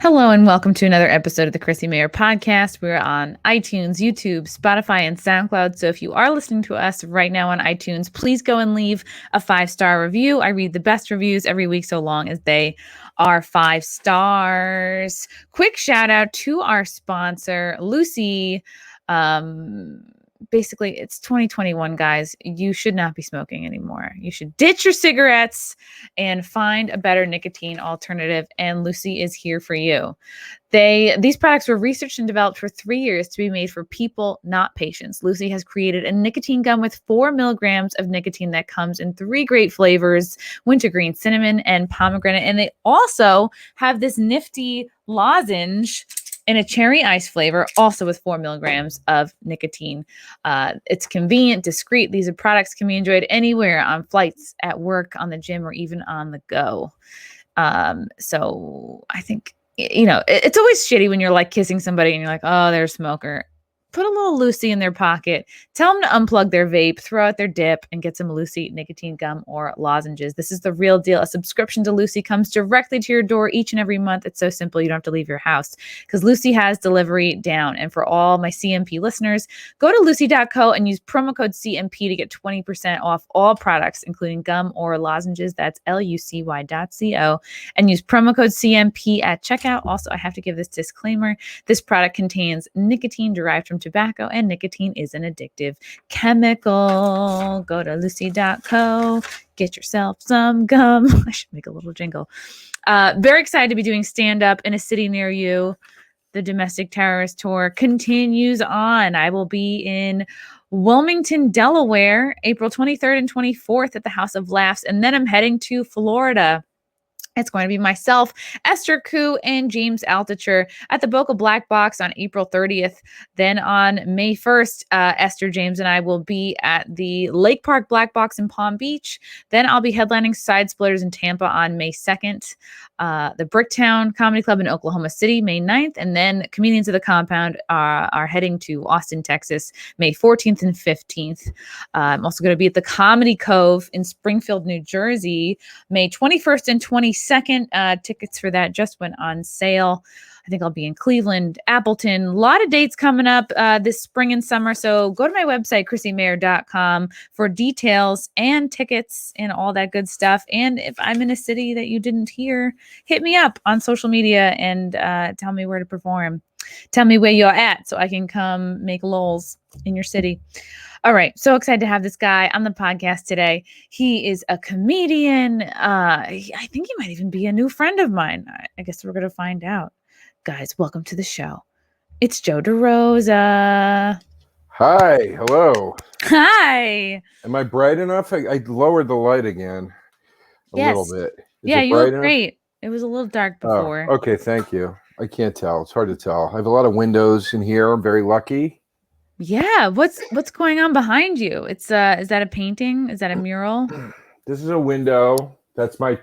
Hello and welcome to another episode of the Chrissie Mayr podcast. We're on iTunes, YouTube, Spotify, and SoundCloud. So if you are listening to us right now on iTunes, please go and leave a 5-star review. I read the best reviews every week so long as they are 5 stars. Quick shout out to our sponsor, Lucy. Basically, it's 2021, guys. You should not be smoking anymore. You should ditch your cigarettes and find a better nicotine alternative. And Lucy is here for you. These products were researched and developed for 3 years to be made for people, not patients. Lucy has created a nicotine gum with 4 milligrams of nicotine that comes in 3 great flavors: wintergreen, cinnamon, and pomegranate. And they also have this nifty lozenge in a cherry ice flavor, also with 4 milligrams of nicotine. It's convenient, discreet. These are products can be enjoyed anywhere, on flights, at work, on the gym, or even on the go. So I think, it's always shitty when you're like kissing somebody and you're like, oh, they're a smoker. Put a little Lucy in their pocket. Tell them to unplug their vape, throw out their dip, and get some Lucy nicotine gum or lozenges. This is the real deal. A subscription to Lucy comes directly to your door each and every month. It's so simple. You don't have to leave your house because Lucy has delivery down. And for all my CMP listeners, go to lucy.co and use promo code CMP to get 20% off all products, including gum or lozenges. That's lucy.co, and use promo code CMP at checkout. Also, I have to give this disclaimer. This product contains nicotine derived from tobacco, and nicotine is an addictive chemical. Go to lucy.co, get yourself some gum. I should make a little jingle. Very excited to be doing stand-up in a city near you. The Domestic Terrorist Tour continues on. I will be in Wilmington, Delaware, April 23rd and 24th at the House of Laughs, and then I'm heading to Florida. It's going to be myself, Esther Koo, and James Altucher at the Boca Black Box on April 30th. Then on May 1st, Esther, James, and I will be at the Lake Park Black Box in Palm Beach. Then I'll be headlining Side Splitters in Tampa on May 2nd. The Bricktown Comedy Club in Oklahoma City, May 9th. And then Comedians of the Compound are heading to Austin, Texas, May 14th and 15th. I'm also going to be at the Comedy Cove in Springfield, New Jersey, May 21st and 22nd. Tickets for that just went on sale. I think I'll be in Cleveland, Appleton. A lot of dates coming up this spring and summer. So go to my website, chrissiemayr.com, for details and tickets and all that good stuff. And if I'm in a city that you didn't hear, hit me up on social media and tell me where to perform. Tell me where you're at so I can come make lols in your city. All right. So excited to have this guy on the podcast today. He is a comedian. I think he might even be a new friend of mine. I guess we're going to find out. Guys, welcome to the show. It's Joe DeRosa. Hi. Hello. Hi. Am I bright enough? I lowered the light again a little bit. You look great. It was a little dark before. Oh, okay. Thank you. I can't tell. It's hard to tell. I have a lot of windows in here. I'm very lucky. Yeah. What's going on behind you? It's is that a painting? Is that a mural? This is a window. That's my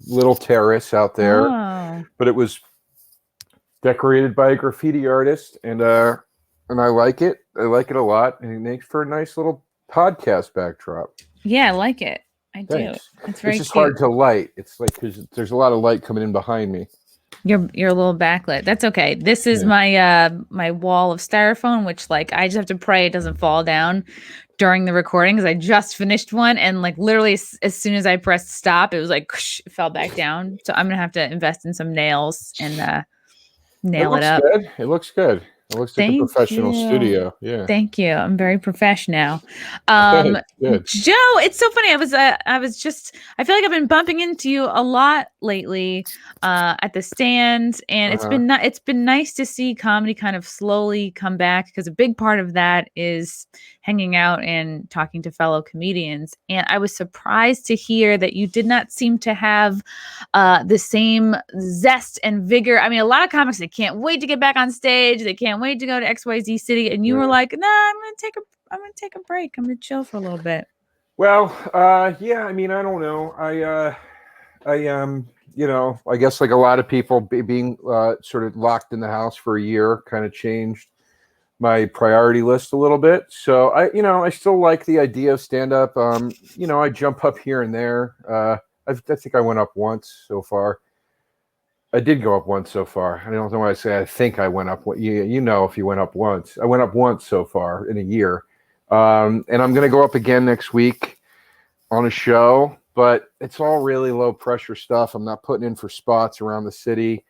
little terrace out there. Oh. But it was decorated by a graffiti artist, and I like it. I like it a lot, and it makes for a nice little podcast backdrop. Yeah, I like it. I Thanks. do. It's very It's just cute. hard to light. It's like there's a lot of light coming in behind me. Your little backlit. That's okay. This is my my wall of styrofoam, which like I just have to pray it doesn't fall down during the recording because I just finished one and like literally as soon as I pressed stop, it was like it fell back down. So I'm gonna have to invest in some nails and nail it up. Good. It looks good. It looks like a professional studio. Yeah. Thank you. I'm very professional. Good. Joe, it's so funny. I feel like I've been bumping into you a lot lately at the stands, and it's been nice to see comedy kind of slowly come back because a big part of that is hanging out and talking to fellow comedians. And I was surprised to hear that you did not seem to have the same zest and vigor. I mean, a lot of comics, they can't wait to get back on stage. They can't wait to go to XYZ city. And you were like, nah, I'm going to take a break. I'm going to chill for a little bit. Well, yeah, I mean, I don't know. I guess like a lot of people being sort of locked in the house for a year kind of changed my priority list a little bit. So I still like the idea of stand up. I jump up here and there. I think I went up once so far. I did go up once so far. I don't know why I say I think I went up. You know, if you went up once, I went up once so far in a year, and I'm going to go up again next week on a show. But it's all really low pressure stuff. I'm not putting in for spots around the city.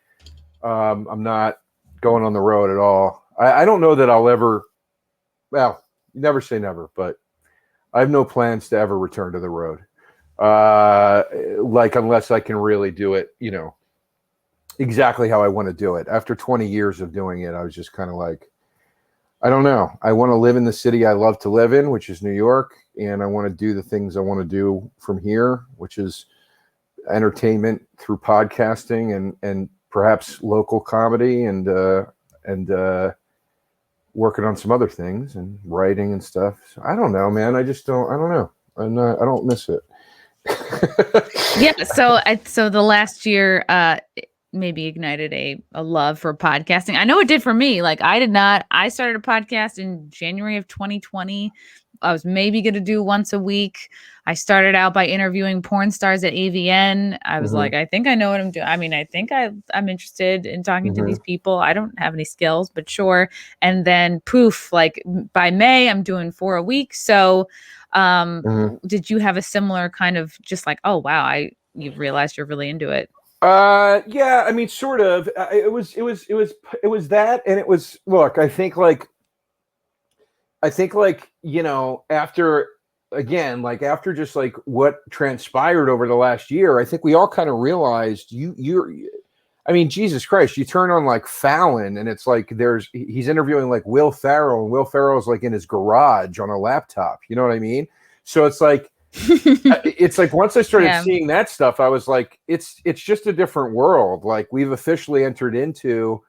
I'm not going on the road at all. I don't know that I'll ever. Well, you never say never, but I have no plans to ever return to the road. Like unless I can really do it, you know, exactly how I want to do it. After 20 years of doing it, I was just kind of like, I don't know. I want to live in the city I love to live in, which is New York, and I want to do the things I want to do from here, which is entertainment through podcasting and perhaps local comedy and working on some other things and writing and stuff. So I don't know, man. I don't know. I don't miss it. Yeah. So the last year, maybe ignited a love for podcasting. I know it did for me. Like I started a podcast in January of 2020. I was maybe going to do once a week. I started out by interviewing porn stars at AVN. I was like, I think I know what I'm doing. I mean, I think I'm interested in talking to these people. I don't have any skills, but sure. And then poof, like by May, I'm doing 4 a week. So did you have a similar kind of just like, oh, wow, you realized you're really into it? Yeah, I mean, sort of. It was that, and it was. Look, I think like, you know, after just like what transpired over the last year, I think we all kind of realized I mean, Jesus Christ, you turn on like Fallon, and it's like he's interviewing like Will Ferrell, and Will Ferrell's like in his garage on a laptop. You know what I mean? So it's like. It's like once I started seeing that stuff, I was like, it's just a different world. Like we've officially entered into,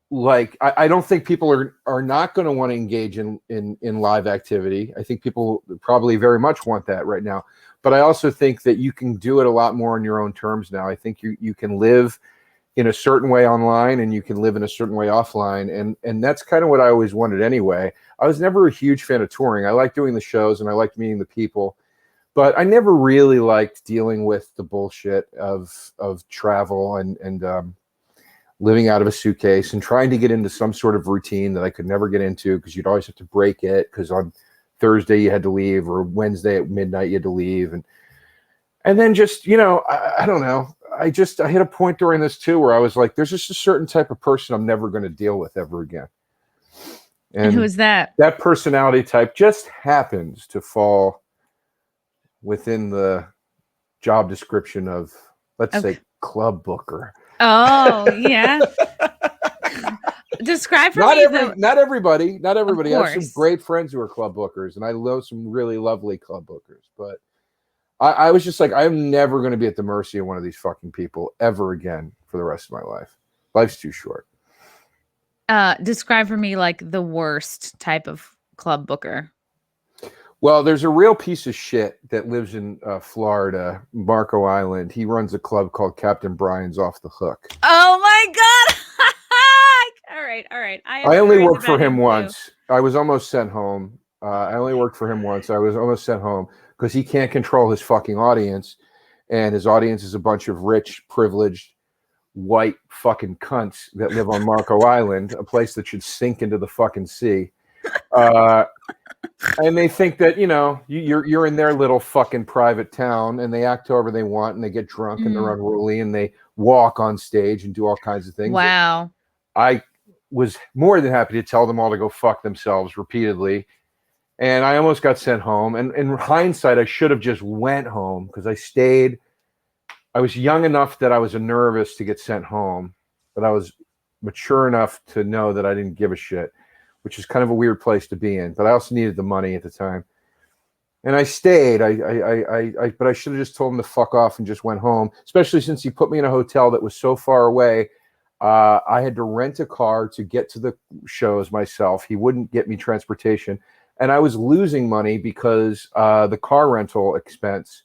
like, I don't think people are not going to want to engage in live activity. I think people probably very much want that right now. But I also think that you can do it a lot more on your own terms now. I think you can live in a certain way online and you can live in a certain way offline. And that's kind of what I always wanted anyway. I was never a huge fan of touring. I liked doing the shows and I liked meeting the people, but I never really liked dealing with the bullshit of travel and living out of a suitcase and trying to get into some sort of routine that I could never get into because you'd always have to break it because on Thursday you had to leave or Wednesday at midnight you had to leave. And then just, you know, I don't know. I hit a point during this too where I was like, there's just a certain type of person I'm never going to deal with ever again. And who is that? That personality type just happens to fall within the job description of, let's say, club booker. Oh, yeah. Describe for me. Not everybody. I have some great friends who are club bookers, and I know some really lovely club bookers. But I was just like, I'm never going to be at the mercy of one of these fucking people ever again for the rest of my life. Life's too short. Describe for me like the worst type of club booker. Well, there's a real piece of shit that lives in Florida, Marco Island. He runs a club called Captain Brian's Off the Hook. Oh my God. All right. I only worked for him once. I was almost sent home. I only worked for him once. I was almost sent home because he can't control his fucking audience. And his audience is a bunch of rich, privileged, white fucking cunts that live on Marco Island, a place that should sink into the fucking sea. And they think that, you know, you're in their little fucking private town and they act however they want and they get drunk and they're unruly and they walk on stage and do all kinds of things. Wow. I was more than happy to tell them all to go fuck themselves repeatedly. And I almost got sent home. And in hindsight, I should have just went home because I stayed. I was young enough that I was nervous to get sent home, but I was mature enough to know that I didn't give a shit, which is kind of a weird place to be in. But I also needed the money at the time. And I stayed. But I should have just told him to fuck off and just went home, especially since he put me in a hotel that was so far away. I had to rent a car to get to the shows myself. He wouldn't get me transportation. And I was losing money because the car rental expense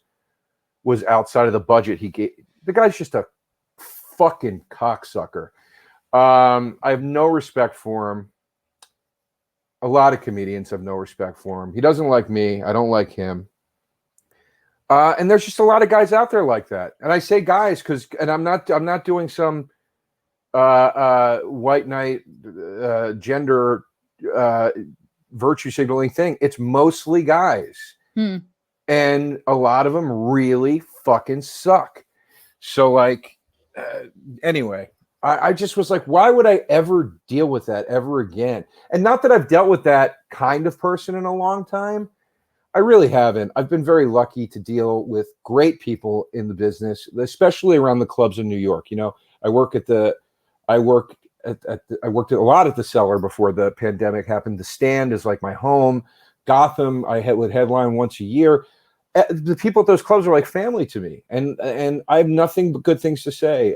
was outside of the budget he gave. The guy's just a fucking cocksucker. I have no respect for him. A lot of comedians have no respect for him. He doesn't like me. I don't like him. And there's just a lot of guys out there like that. And I say guys and I'm not doing some white knight gender virtue signaling thing. It's mostly guys. And a lot of them really fucking suck. So like, anyway, I just was like, why would I ever deal with that ever again? And not that I've dealt with that kind of person in a long time. I really haven't. I've been very lucky to deal with great people in the business, especially around the clubs in New York. You know, I worked a lot at the Cellar before the pandemic happened. The Stand is like my home. Gotham, would headline once a year. The people at those clubs are like family to me, and I have nothing but good things to say.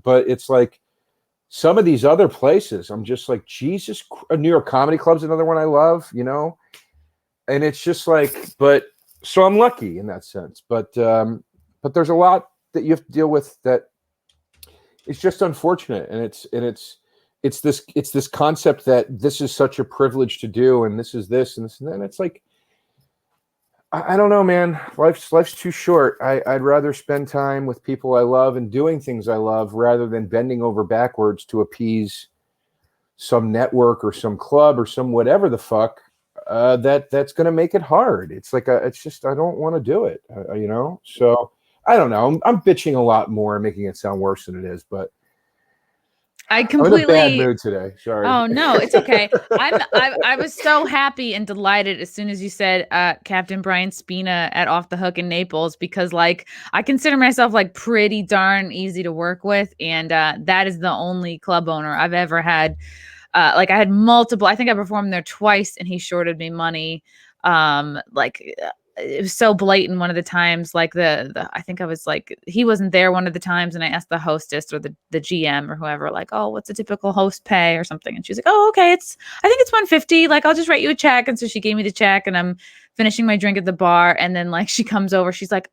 But it's like some of these other places, I'm just like, Jesus. New York Comedy Club's another one I love, you know, and it's just like, so I'm lucky in that sense. But there's a lot that you have to deal with that is just unfortunate, and it's this concept that this is such a privilege to do, and this is this and this and then. It's like, I don't know, man. Life's too short. I'd rather spend time with people I love and doing things I love rather than bending over backwards to appease some network or some club or some whatever the fuck that's going to make it hard. It's like it's just, I don't want to do it, you know. So I don't know. I'm bitching a lot more, making it sound worse than it is, but I'm in a bad mood today. Sorry. Oh no, it's okay. I was so happy and delighted as soon as you said Captain Brianspina at Off the Hook in Naples, because like I consider myself like pretty darn easy to work with, and that is the only club owner I've ever had. Like I had multiple. I think I performed there twice, and he shorted me money. It was so blatant one of the times, like the I think I was like, he wasn't there one of the times, and I asked the hostess or the GM or whoever, like, oh, what's a typical host pay or something, and she's like, oh, okay, I think it's $150, like I'll just write you a check. And so she gave me the check, and I'm finishing my drink at the bar, and then like she comes over, she's like,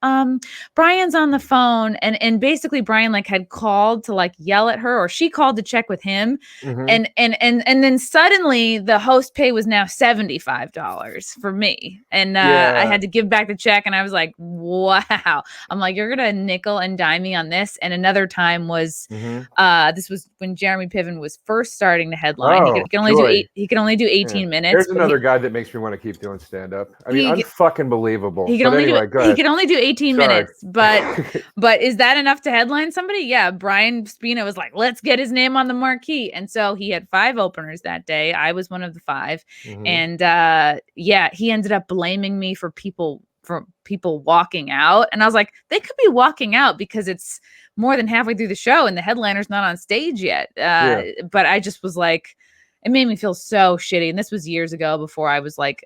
Brian's on the phone, and basically Brian like had called to like yell at her, or she called to check with him. And then suddenly the host pay was now $75 for me, and I had to give back the check, and I was like, wow. I'm like, you're gonna nickel and dime me on this. And another time was this was when Jeremy Piven was first starting to headline. He could only do 18 minutes. There's another guy that makes me want to keep doing stand-up. I mean, unfucking believable. He can only do 18 minutes, but is that enough to headline somebody? Yeah, Brianspina was like, let's get his name on the marquee. And so he had 5 openers that day. I was one of the 5. And he ended up blaming me for people walking out. And I was like, they could be walking out because it's more than halfway through the show and the headliner's not on stage yet. But I just was like, it made me feel so shitty. And this was years ago, before I was like,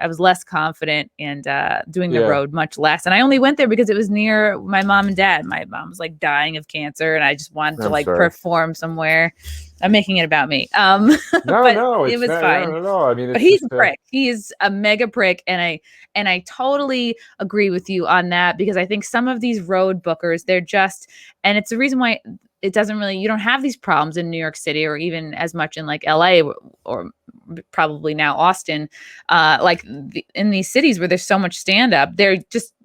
I was less confident and doing the road much less. And I only went there because it was near my mom and dad. My mom was like dying of cancer, and I just wanted to perform somewhere. I'm making it about me. No, it was fine. No. I mean, but he's a prick. He is a mega prick, and I totally agree with you on that, because I think some of these road bookers, they're just, and it's the reason why it doesn't really, you don't have these problems in New York City, or even as much in like LA, or probably now Austin, in these cities where there's so much stand up, they're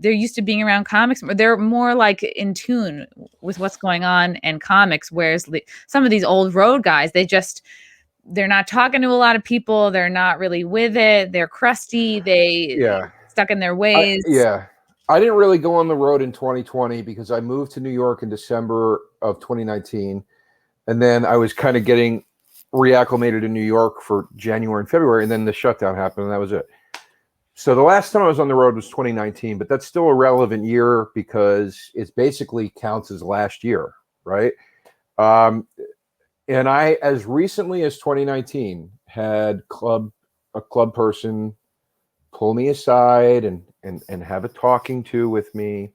used to being around comics. They're more like in tune with what's going on in comics. Whereas some of these old road guys, they're not talking to a lot of people. They're not really with it. They're crusty. They're stuck in their ways. I didn't really go on the road in 2020 because I moved to New York in December of 2019. And then I was kind of getting reacclimated in New York for January and February. And then the shutdown happened, and that was it. So the last time I was on the road was 2019, but that's still a relevant year because it basically counts as last year, right? And I, as recently as 2019, had a club person pull me aside and have a talking to with me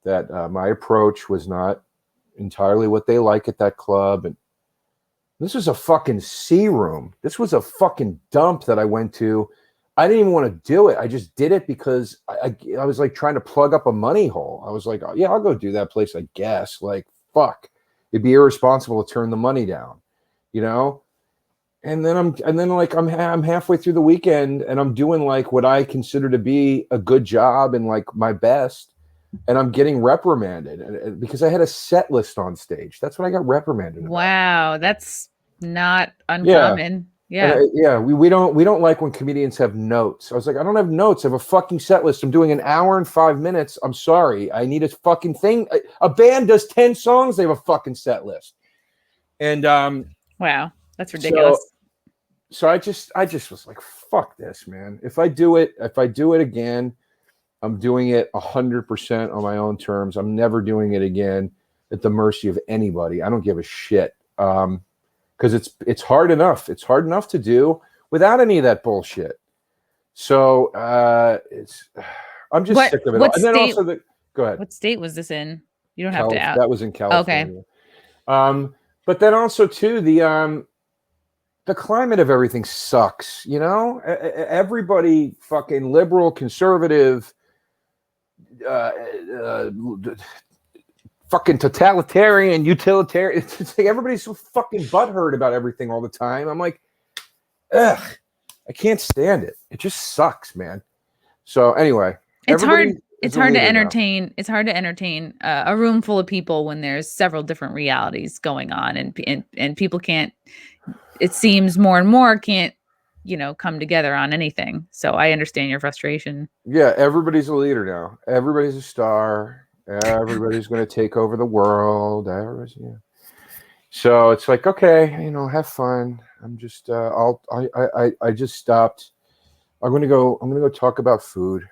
that my approach was not entirely what they like at that club. And this was a fucking C room. This was a fucking dump that I went to. I didn't even want to do it. I just did it because I was like trying to plug up a money hole. I was like, oh, yeah, I'll go do that place, I guess. Like, fuck. It'd be irresponsible to turn the money down, you know? And then I'm halfway through the weekend and I'm doing like what I consider to be a good job and like my best, and I'm getting reprimanded because I had a set list on stage. That's what I got reprimanded about. Wow, that's not Yeah. uncommon. Yeah. We don't like when comedians have notes. I was like, I don't have notes. I have a fucking set list. I'm doing an hour and 5 minutes. I'm sorry. I need a fucking thing. A band does 10 songs. They have a fucking set list. And wow, that's ridiculous. So I just was like, fuck this, man. If I do it again, I'm doing it 100% on my own terms. I'm never doing it again at the mercy of anybody. I don't give a shit. Because it's hard enough. It's hard enough to do without any of that bullshit. So I'm just sick of it. And then also go ahead. What state was this in? You don't have to out. That was in California. Okay. But then also too the climate of everything sucks. You know, everybody fucking liberal, conservative, fucking totalitarian, utilitarian. It's like everybody's so fucking butthurt about everything all the time. I'm like, ugh, I can't stand it. It just sucks, man. So anyway, it's hard to entertain. Now. It's hard to entertain a room full of people when there's several different realities going on, and people can't. It seems more and more can't, come together on anything. So I understand your frustration. Yeah, everybody's a leader now. Everybody's a star. Everybody's going to take over the world. So it's like, okay, have fun. I'm just, I just stopped. I'm going to go talk about food.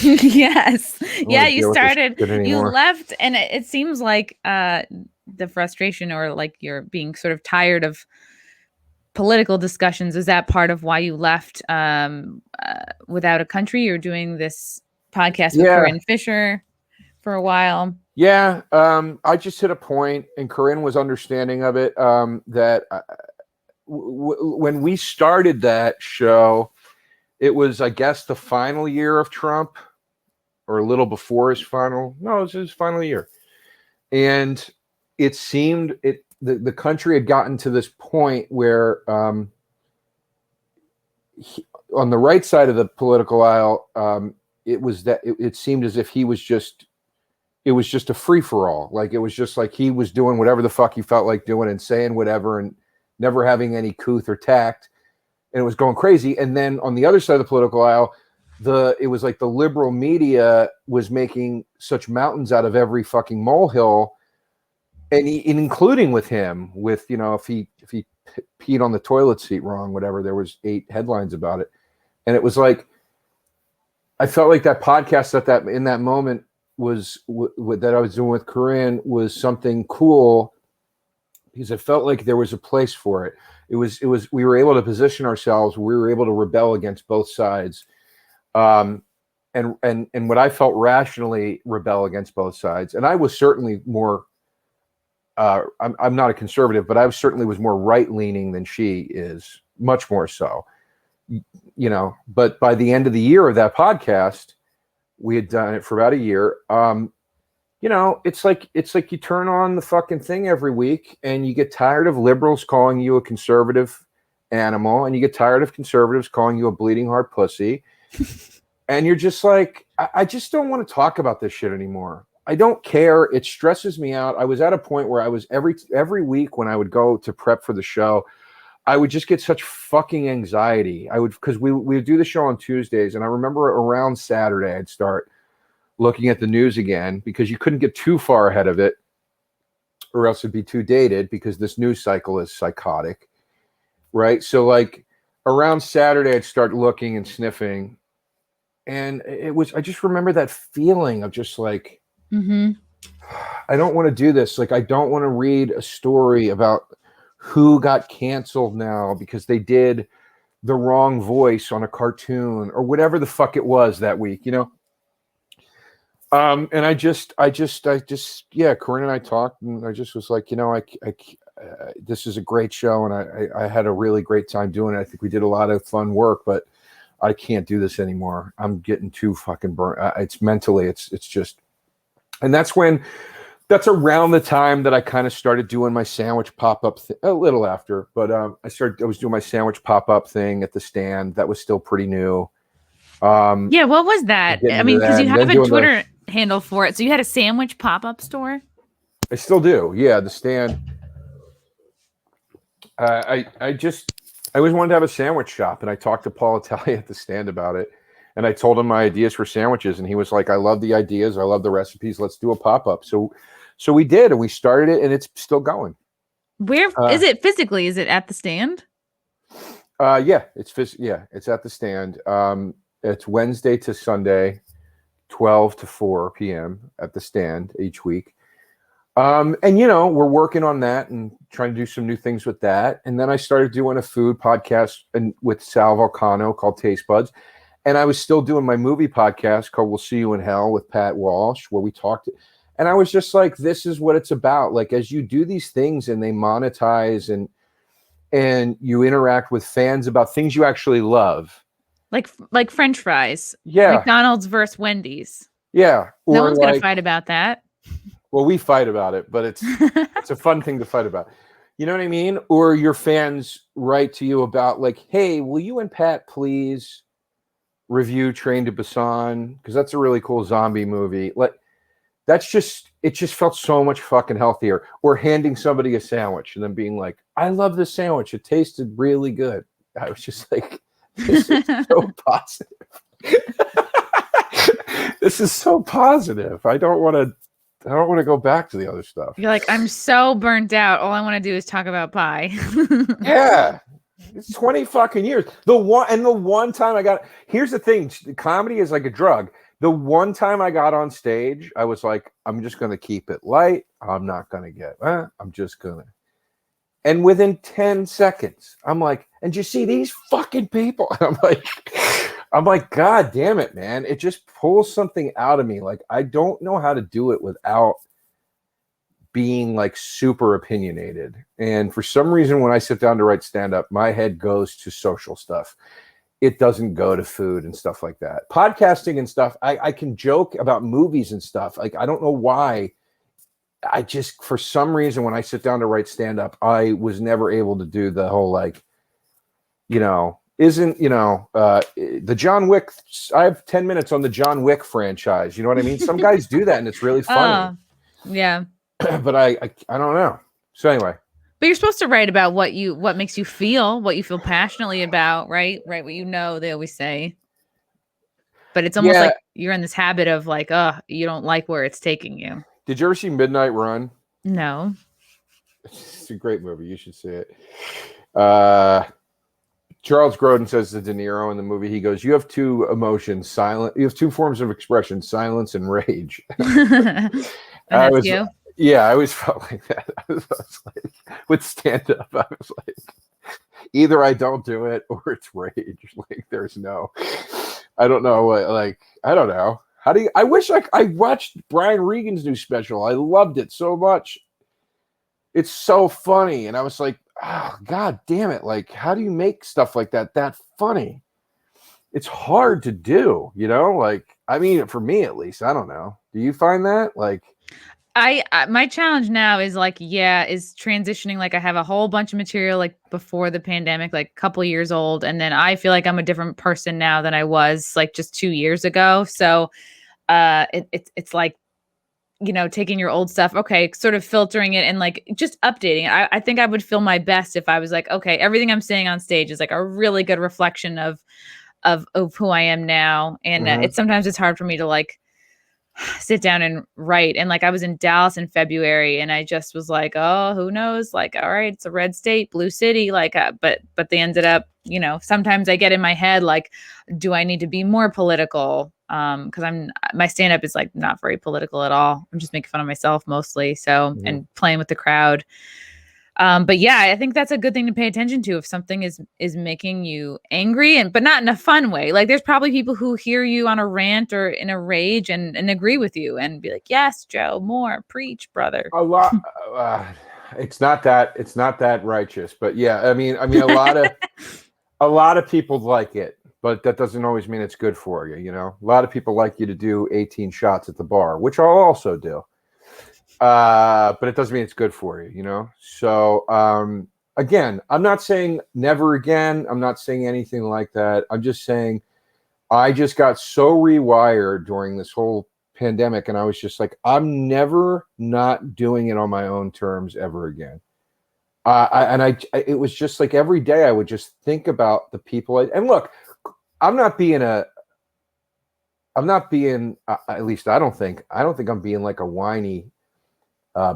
Yes. Yeah. You left, and it seems like the frustration, or like you're being sort of tired of political discussions. Is that part of why you left Without a Country? You're doing this podcast with Corinne Fisher for a while. Yeah. I just hit a point, and Corinne was understanding of it, that when we started that show, it was, I guess, the final year of Trump, or a little before his final. No, it was his final year. And it seemed the country had gotten to this point where on the right side of the political aisle, it seemed as if it was just a free for all. Like, it was just like he was doing whatever the fuck he felt like doing and saying whatever and never having any couth or tact. And it was going crazy. And then on the other side of the political aisle, it was like the liberal media was making such mountains out of every fucking molehill, and including with him, if he peed on the toilet seat wrong, whatever, there was 8 headlines about it. And it was like, I felt like that podcast in that moment was that I was doing with Corinne was something cool, because I felt like there was a place for it. It was we were able to position ourselves. We were able to rebel against both sides, and what I felt rationally rebel against both sides. And I was certainly more. I'm not a conservative, but I certainly was more right leaning than she is, much more so. But by the end of the year of that podcast, we had done it for about a year. It's like you turn on the fucking thing every week and you get tired of liberals calling you a conservative animal, and you get tired of conservatives calling you a bleeding heart pussy. And you're just like, I just don't want to talk about this shit anymore. I don't care. It stresses me out. I was at a point where I was every week when I would go to prep for the show, I would just get such fucking anxiety. Because we would do the show on Tuesdays, and I remember around Saturday I'd start looking at the news again, because you couldn't get too far ahead of it or else it'd be too dated, because this news cycle is psychotic, right? So like around Saturday I'd start looking and sniffing, and I just remember that feeling of just like, I don't want to do this. Like, I don't want to read a story about who got canceled now because they did the wrong voice on a cartoon or whatever the fuck it was that week, And I just, Corinne and I talked, and I just was like, this is a great show, and I had a really great time doing it. I think we did a lot of fun work, but I can't do this anymore. I'm getting too fucking burnt. It's mentally, it's just, and that's when That's around the time that I kind of started doing my sandwich pop-up a little after, but I was doing my sandwich pop-up thing at the stand. That was still pretty new. Yeah, what was that? I mean, because you have a Twitter handle for it. So you had a sandwich pop-up store? I still do. Yeah, the stand. I always wanted to have a sandwich shop, and I talked to Paul Italia at the stand about it. And I told him my ideas for sandwiches, and he was like, I love the ideas. I love the recipes. Let's do a pop-up. So we did, and we started it, and it's still going. Where is it physically? Is it at the stand? Yeah, it's at the stand. It's Wednesday to Sunday, 12 to 4 p.m. at the stand each week. And we're working on that and trying to do some new things with that. And then I started doing a food podcast with Sal Vulcano called Taste Buds. And I was still doing my movie podcast called We'll See You in Hell with Pat Walsh, where we talked. And I was just like, this is what it's about. Like, as you do these things and they monetize and you interact with fans about things you actually love. Like French fries. Yeah. McDonald's versus Wendy's. Yeah. No one's going to fight about that. Well, we fight about it, but it's a fun thing to fight about. You know what I mean? Or your fans write to you about like, hey, will you and Pat please review Train to Busan? Because that's a really cool zombie movie. Like, it just felt so much fucking healthier. Or handing somebody a sandwich and then being like, I love this sandwich. It tasted really good. I was just like, this is so positive. This is so positive. I don't want to go back to the other stuff. You're like, I'm so burnt out. All I want to do is talk about pie. Yeah. It's 20 fucking years. The one time here's the thing. Comedy is like a drug. The one time I got on stage, I was like, I'm just going to keep it light. I'm not going to I'm just going to. And within 10 seconds, I'm like, and you see these fucking people? And I'm like, God damn it, man. It just pulls something out of me. Like, I don't know how to do it without being like super opinionated. And for some reason, when I sit down to write stand-up, my head goes to social stuff. It doesn't go to food and stuff like that. Podcasting and stuff, I can joke about movies and stuff. Like, I don't know why. I just, for some reason, when I sit down to write stand-up, I was never able to do the whole, like, the John Wick, I have 10 minutes on the John Wick franchise. You know what I mean? Some guys do that and it's really funny. Yeah. But I don't know. So anyway. But you're supposed to write about what makes you feel, what you feel passionately about, right? Right. What they always say. But it's almost like you're in this habit of like, you don't like where it's taking you. Did you ever see Midnight Run? No. It's a great movie. You should see it. Charles Grodin says to De Niro in the movie, he goes, you have two emotions, you have two forms of expression, silence and rage. That's you? Yeah, I always felt like that. I was like, with stand-up, I was like, either I don't do it or it's rage. Like, there's no, I don't know. Like, I don't know. I wish I watched Brian Regan's new special. I loved it so much. It's so funny. And I was like, oh, God damn it. Like, how do you make stuff like that funny? It's hard to do, like, I mean, for me, at least, I don't know. Do you find that? Like, my challenge now is like, is transitioning. Like, I have a whole bunch of material like before the pandemic, like a couple years old. And then I feel like I'm a different person now than I was like just 2 years ago. So it's like, taking your old stuff, okay, sort of filtering it and like just updating it. I think I would feel my best if I was like, okay, everything I'm saying on stage is like a really good reflection of who I am now. And sometimes it's hard for me to like sit down and write. And like, I was in Dallas in February and I just was like, oh, who knows? Like, all right, it's a red state, blue city. Like, but they ended up, sometimes I get in my head, like, do I need to be more political? Cause my stand up is like not very political at all. I'm just making fun of myself mostly. So, and playing with the crowd. But yeah, I think that's a good thing to pay attention to if something is making you angry but not in a fun way. Like, there's probably people who hear you on a rant or in a rage and agree with you and be like, yes, Joe, more preach, brother. A lot. It's not that righteous, but yeah, I mean, a lot of people like it, but that doesn't always mean it's good for you. A lot of people like you to do 18 shots at the bar, which I'll also do. But it doesn't mean it's good for you, you know? So, again, I'm not saying never again. I'm not saying anything like that. I'm just saying I just got so rewired during this whole pandemic, and I was just like, I'm never not doing it on my own terms ever again. It was just like every day I would just think about the people. And look, I'm not being, at least I don't think I'm being like a whiny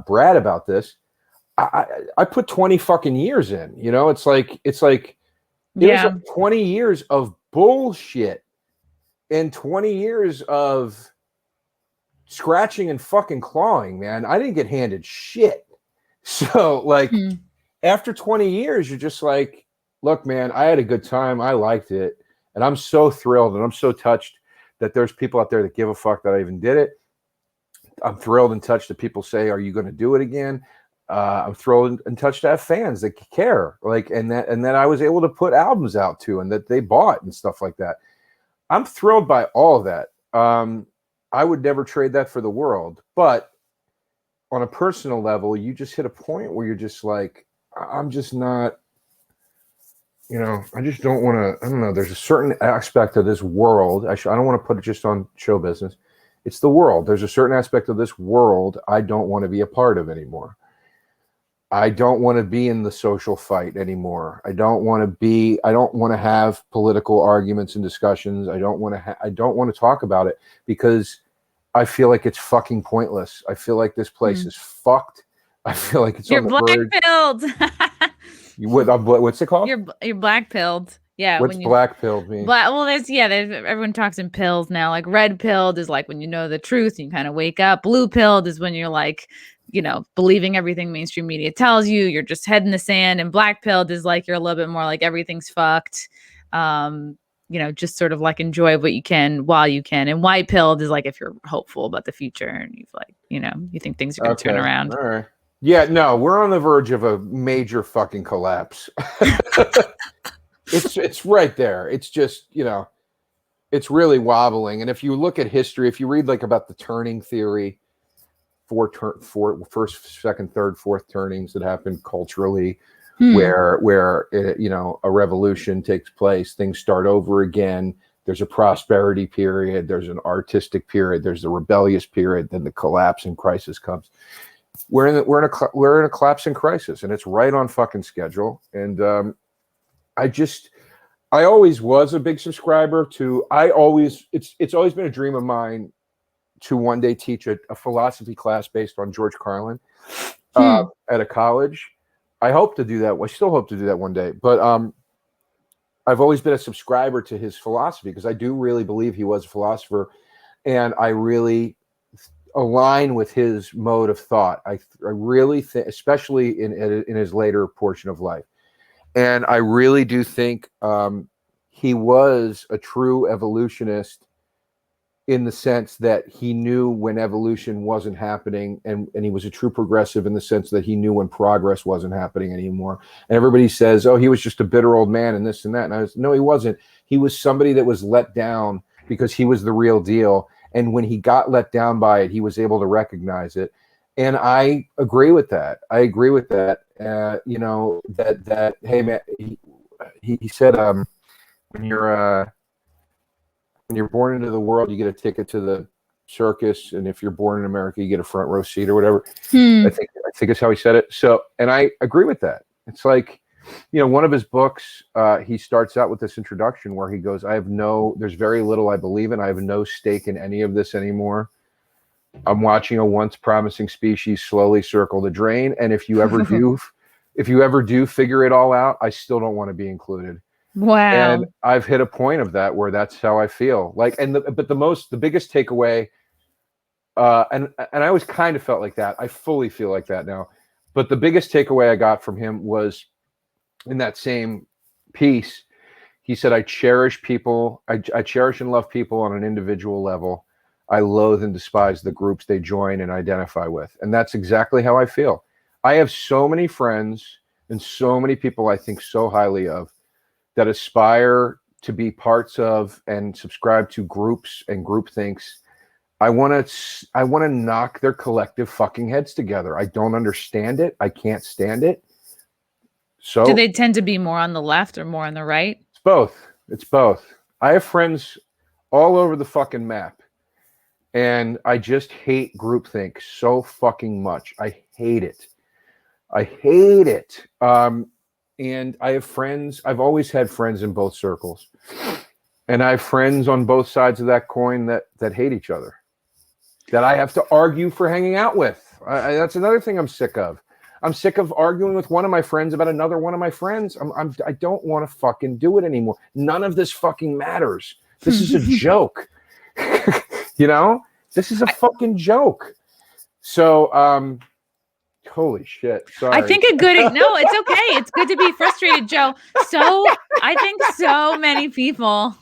brat about this. I put 20 fucking years in, you know, it's like, it was like 20 years of bullshit and 20 years of scratching and fucking clawing, man. I didn't get handed shit. So like after 20 years, you're just like, look, man, I had a good time. I liked it. And I'm so thrilled and I'm so touched that there's people out there that give a fuck that I even did it. I'm thrilled and touched that people say, are you going to do it again? I'm thrilled and touched to have fans that care, like, and that I was able to put albums out to and that they bought and stuff like that. I'm thrilled by all of that. I would never trade that for the world. But on a personal level, you just hit a point where you're just like, I'm just not, you know, I just don't want to, I don't know. There's a certain aspect of this world. I don't want to put it just on show business. It's the world. There's a certain aspect of this world I don't want to be a part of anymore. I don't want to be in the social fight anymore. I don't want to have political arguments and discussions. I don't want to talk about it because I feel like it's fucking pointless. I feel like this place is fucked. I feel like it's You're on the black-pilled. What's it called? You're black-pilled. Yeah. What's black-pilled mean? Well, everyone talks in pills now. Like red-pilled is like when you know the truth and you kind of wake up. Blue-pilled is when you're like, you know, believing everything mainstream media tells you. You're just head in the sand. And black-pilled is like you're a little bit more like everything's fucked. You know, just sort of like enjoy what you can while you can. And white-pilled is like if you're hopeful about the future and you've like, you know, you think things are going to turn around. All right. Yeah, no, we're on the verge of a major fucking collapse. It's right there. It's just, you know, it's really wobbling. And if you look at history, if you read like about the turning theory, first, second, third, fourth turnings that happen culturally, where you know, a revolution takes place, things start over again. There's a prosperity period. There's an artistic period. There's the rebellious period. Then the collapse and crisis comes. We're in a collapse and crisis, and it's right on fucking schedule. And I always was a big subscriber to. It's always been a dream of mine to one day teach a philosophy class based on George Carlin at a college. I hope to do that. I still hope to do that one day. But I've always been a subscriber to his philosophy because I do really believe he was a philosopher, and I really align with his mode of thought. I really think, especially in his later portion of life, and I really do think he was a true evolutionist in the sense that he knew when evolution wasn't happening, and he was a true progressive in the sense that he knew when progress wasn't happening anymore. And everybody says, oh, he was just a bitter old man and this and that. And no, he wasn't. He was somebody that was let down because he was the real deal. And when he got let down by it, he was able to recognize it. And I agree with that. You know, that hey, man, he said, when you're born into the world, you get a ticket to the circus, and if you're born in America, you get a front row seat or whatever. I think it's how he said it. So, and I agree with that. It's like, you know, one of his books, he starts out with this introduction where he goes, there's very little I believe in. I have no stake in any of this anymore. I'm watching a once promising species slowly circle the drain. And if you ever do figure it all out, I still don't want to be included. Wow. And I've hit a point of that where that's how I feel. Like, the biggest takeaway, and I always kind of felt like that. I fully feel like that now. But the biggest takeaway I got from him was in that same piece, he said, I cherish people. I cherish and love people on an individual level. I loathe and despise the groups they join and identify with. And that's exactly how I feel. I have so many friends and so many people I think so highly of that aspire to be parts of and subscribe to groups and groupthinks. I want to knock their collective fucking heads together. I don't understand it. I can't stand it. So do they tend to be more on the left or more on the right? It's both. It's both. I have friends all over the fucking map, and I just hate groupthink so fucking much. I hate it. I hate it. And I have friends. I've always had friends in both circles, and I have friends on both sides of that coin that hate each other, that I have to argue for hanging out with. That's another thing I'm sick of. I'm sick of arguing with one of my friends about another one of my friends. I don't want to fucking do it anymore. None of this fucking matters. This is a joke. You know, this is a fucking joke. So, holy shit. Sorry. I think no, it's okay. It's good to be frustrated, Joe. So I think so many people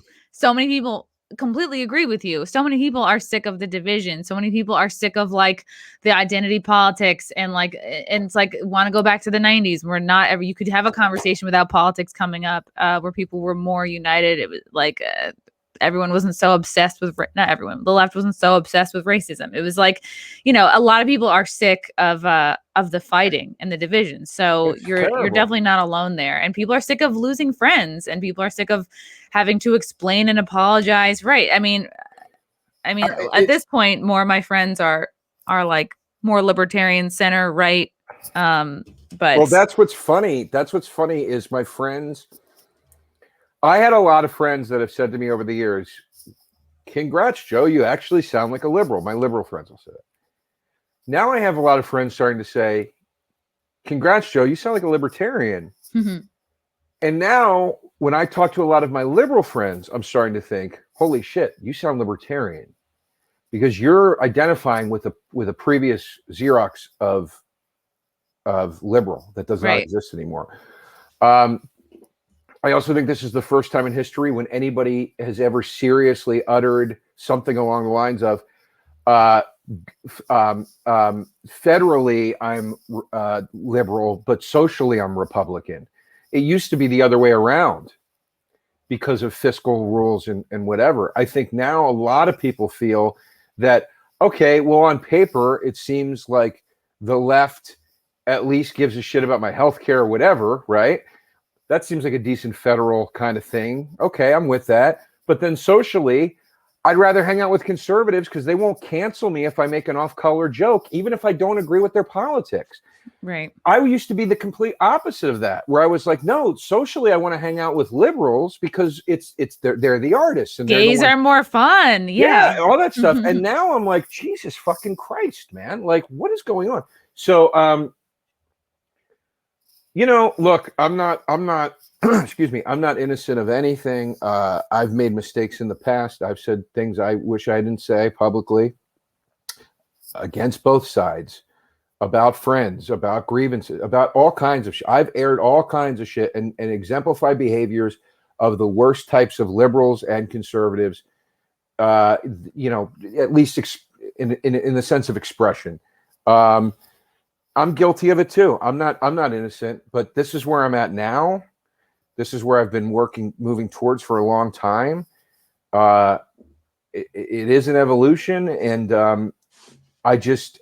completely agree with you. So many people are sick of the division. So many people are sick of like the identity politics and it's like want to go back to the 90s where not ever you could have a conversation without politics coming up, where people were more united. It was like everyone wasn't so obsessed with not everyone. The left wasn't so obsessed with racism. It was like, you know, a lot of people are sick of the fighting and the division. So you're definitely not alone there. And people are sick of losing friends, and people are sick of having to explain and apologize. Right. I mean, at this point, more of my friends are like more libertarian center right. But well, that's what's funny. That's what's funny is my friends. I had a lot of friends that have said to me over the years, "Congrats, Joe, you actually sound like a liberal." My liberal friends will say that. Now I have a lot of friends starting to say, "Congrats, Joe, you sound like a libertarian." Mm-hmm. And now when I talk to a lot of my liberal friends, I'm starting to think, "Holy shit, you sound libertarian," because you're identifying with a previous Xerox of liberal that does not exist anymore. I also think this is the first time in history when anybody has ever seriously uttered something along the lines of, federally, I'm liberal, but socially, I'm Republican. It used to be the other way around because of fiscal rules and whatever. I think now a lot of people feel that, okay, well, on paper, it seems like the left at least gives a shit about my healthcare or whatever, right? That seems like a decent federal kind of thing. Okay, I'm with that. But then socially, I'd rather hang out with conservatives because they won't cancel me if I make an off-color joke, even if I don't agree with their politics. Right. I used to be the complete opposite of that, where I was like, no, socially, I want to hang out with liberals because they're the artists. And gays are more fun. Yeah. All that stuff. And now I'm like, Jesus fucking Christ, man. Like, what is going on? So, you know, look, I'm not, excuse me, I'm not innocent of anything. I've made mistakes in the past. I've said things I wish I didn't say publicly against both sides, about friends, about grievances, about all kinds of shit. I've aired all kinds of shit and exemplified behaviors of the worst types of liberals and conservatives, you know, at least in the sense of expression. I'm guilty of it too. I'm not innocent, but this is where I'm at now. This is where I've been moving towards for a long time. It is an evolution, and I don't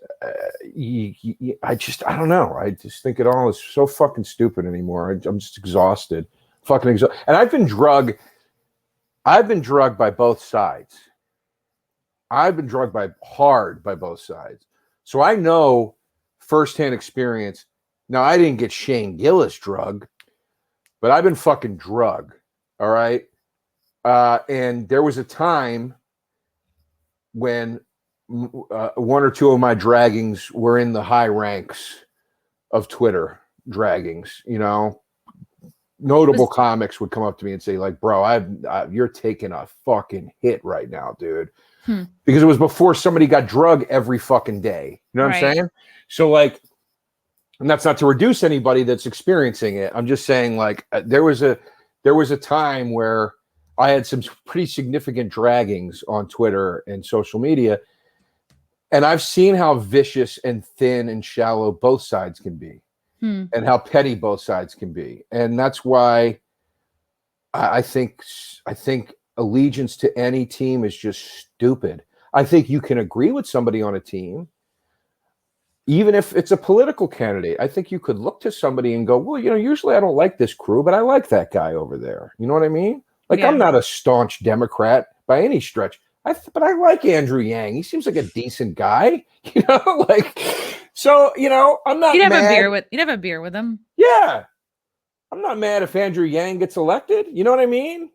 know. I just think it all is so fucking stupid anymore. I'm just exhausted, fucking exhausted. And I've been drugged by both sides. I've been drugged hard by both sides. So I know firsthand experience. Now, I didn't get Shane Gillis drugged, but I've been fucking drugged. All right. And there was a time when one or two of my draggings were in the high ranks of Twitter draggings. You know, notable comics would come up to me and say, like, bro, you're taking a fucking hit right now, dude. Because it was before somebody got drugged every fucking day. You know what I'm saying? So, like, and that's not to reduce anybody that's experiencing it. I'm just saying, like, there was a time where I had some pretty significant draggings on Twitter and social media. And I've seen how vicious and thin and shallow both sides can be, and how petty both sides can be. And that's why I think allegiance to any team is just stupid. I think you can agree with somebody on a team. Even if it's a political candidate, I think you could look to somebody and go, well, usually I don't like this crew, but I like that guy over there. You know what I mean? Like, I'm not a staunch Democrat by any stretch, but I like Andrew Yang. He seems like a decent guy, so, I'm not You'd mad. You'd have a beer with him. Yeah. I'm not mad if Andrew Yang gets elected. You know what I mean?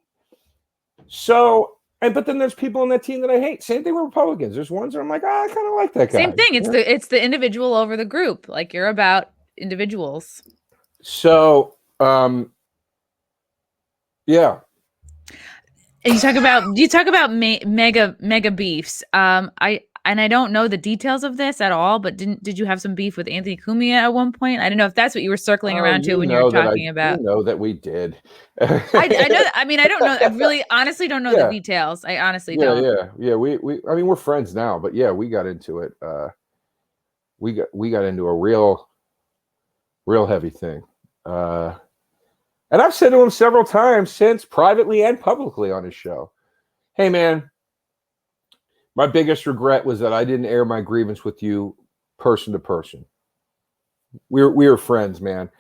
So, but then there's people on that team that I hate. Same thing with Republicans. There's ones that I'm like, I kind of like that guy. Same thing. It's the individual over the group. Like, you're about individuals. So, yeah. And you talk about mega beefs. I don't know the details of this at all, but did you have some beef with Anthony Cumia at one point? I don't know if that's what you were circling around to when you were talking about. You know that we did. I know. I mean, I don't know. I really, honestly, don't know the details. I honestly don't. Yeah. I mean, we're friends now, but yeah, we got into it. We got into a real heavy thing. And I've said to him several times since, privately and publicly on his show, hey, man, my biggest regret was that I didn't air my grievance with you person to person. We were friends, man.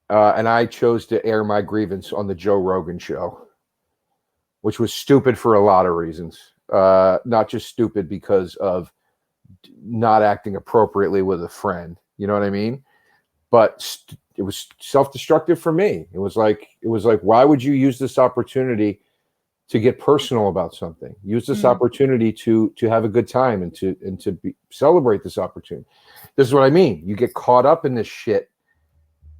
And I chose to air my grievance on the Joe Rogan show, which was stupid for a lot of reasons. Not just stupid because of not acting appropriately with a friend. You know what I mean? But it was self-destructive for me. It was like, why would you use this opportunity to get personal about something? Use this opportunity to have a good time and to celebrate this opportunity. This is what I mean. You get caught up in this shit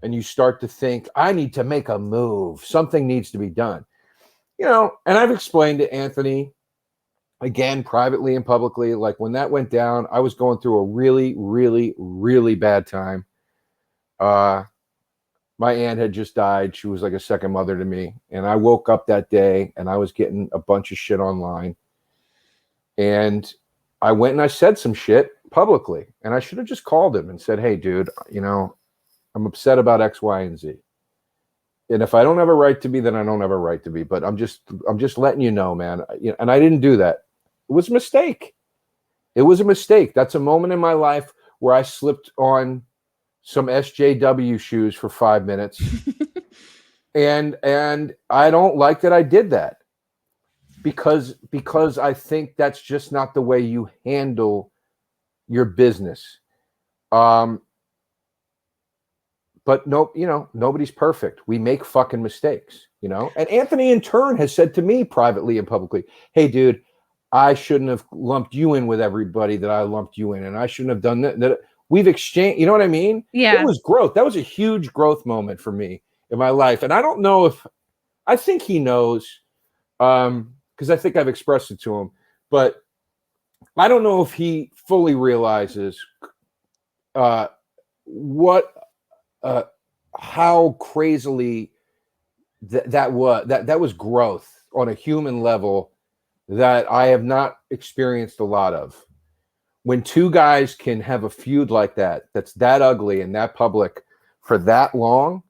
and you start to think, I need to make a move. Something needs to be done. And I've explained to Anthony, again, privately and publicly, like when that went down, I was going through a really, really, really bad time. My aunt had just died. She was like a second mother to me. And I woke up that day and I was getting a bunch of shit online. And I went and I said some shit publicly. And I should have just called him and said, hey, dude, I'm upset about X, Y, and Z. And if I don't have a right to be, then I don't have a right to be. But I'm just letting you know, man. And I didn't do that. It was a mistake. It was a mistake. That's a moment in my life where I slipped on some SJW shoes for 5 minutes. and I don't like that I did that because I think that's just not the way you handle your business. But no, nobody's perfect. We make fucking mistakes, And Anthony in turn has said to me privately and publicly, hey, dude, I shouldn't have lumped you in with everybody that I lumped you in. And I shouldn't have done that. We've exchanged, you know what I mean? Yeah. It was growth. That was a huge growth moment for me in my life. And I don't know I think he knows, because I think I've expressed it to him, but I don't know if he fully realizes how crazily that was growth on a human level that I have not experienced a lot of. When two guys can have a feud like that's that ugly and that public for that long.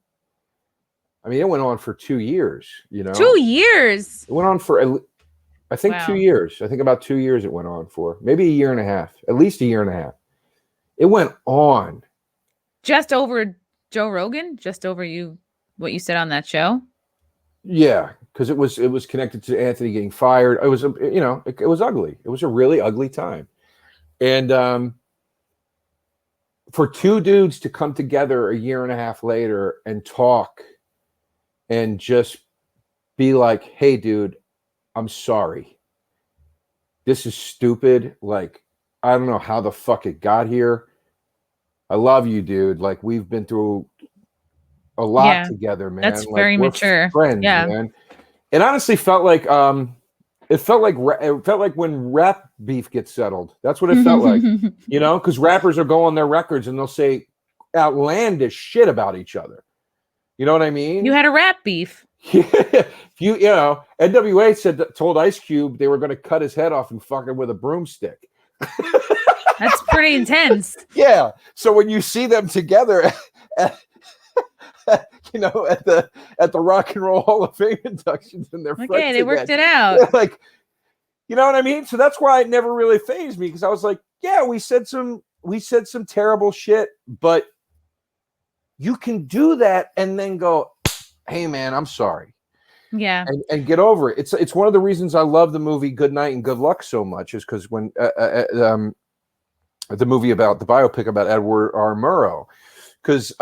I mean, it went on for 2 years, 2 years. It went on for, I think, 2 years. I think about 2 years it went on for. Maybe a year and a half. At least a year and a half. It went on. Just over Joe Rogan? Just over what you said on that show? Yeah, because it was connected to Anthony getting fired. It was, it was ugly. It was a really ugly time. And for two dudes to come together a year and a half later and talk and just be like, hey, dude, I'm sorry. This is stupid. Like, I don't know how the fuck it got here. I love you, dude. Like, we've been through a lot together, man. That's very mature. Friends, man. It honestly felt like it felt like when rap beef gets settled. That's what it felt like, because rappers are going on their records and they'll say outlandish shit about each other. You know what I mean? You had a rap beef. NWA told Ice Cube they were going to cut his head off and fuck him with a broomstick. That's pretty intense. Yeah. So when you see them together at the Rock and Roll Hall of Fame inductions and they're friends they again, worked it out. Like, You know what I mean? So that's why it never really fazed me, because I was like, yeah, we said some terrible shit, but you can do that and then go, hey man, I'm sorry. Yeah. And get over it. It's one of the reasons I love the movie Good Night and Good Luck so much, is because when the movie about the biopic about Edward R. Murrow, because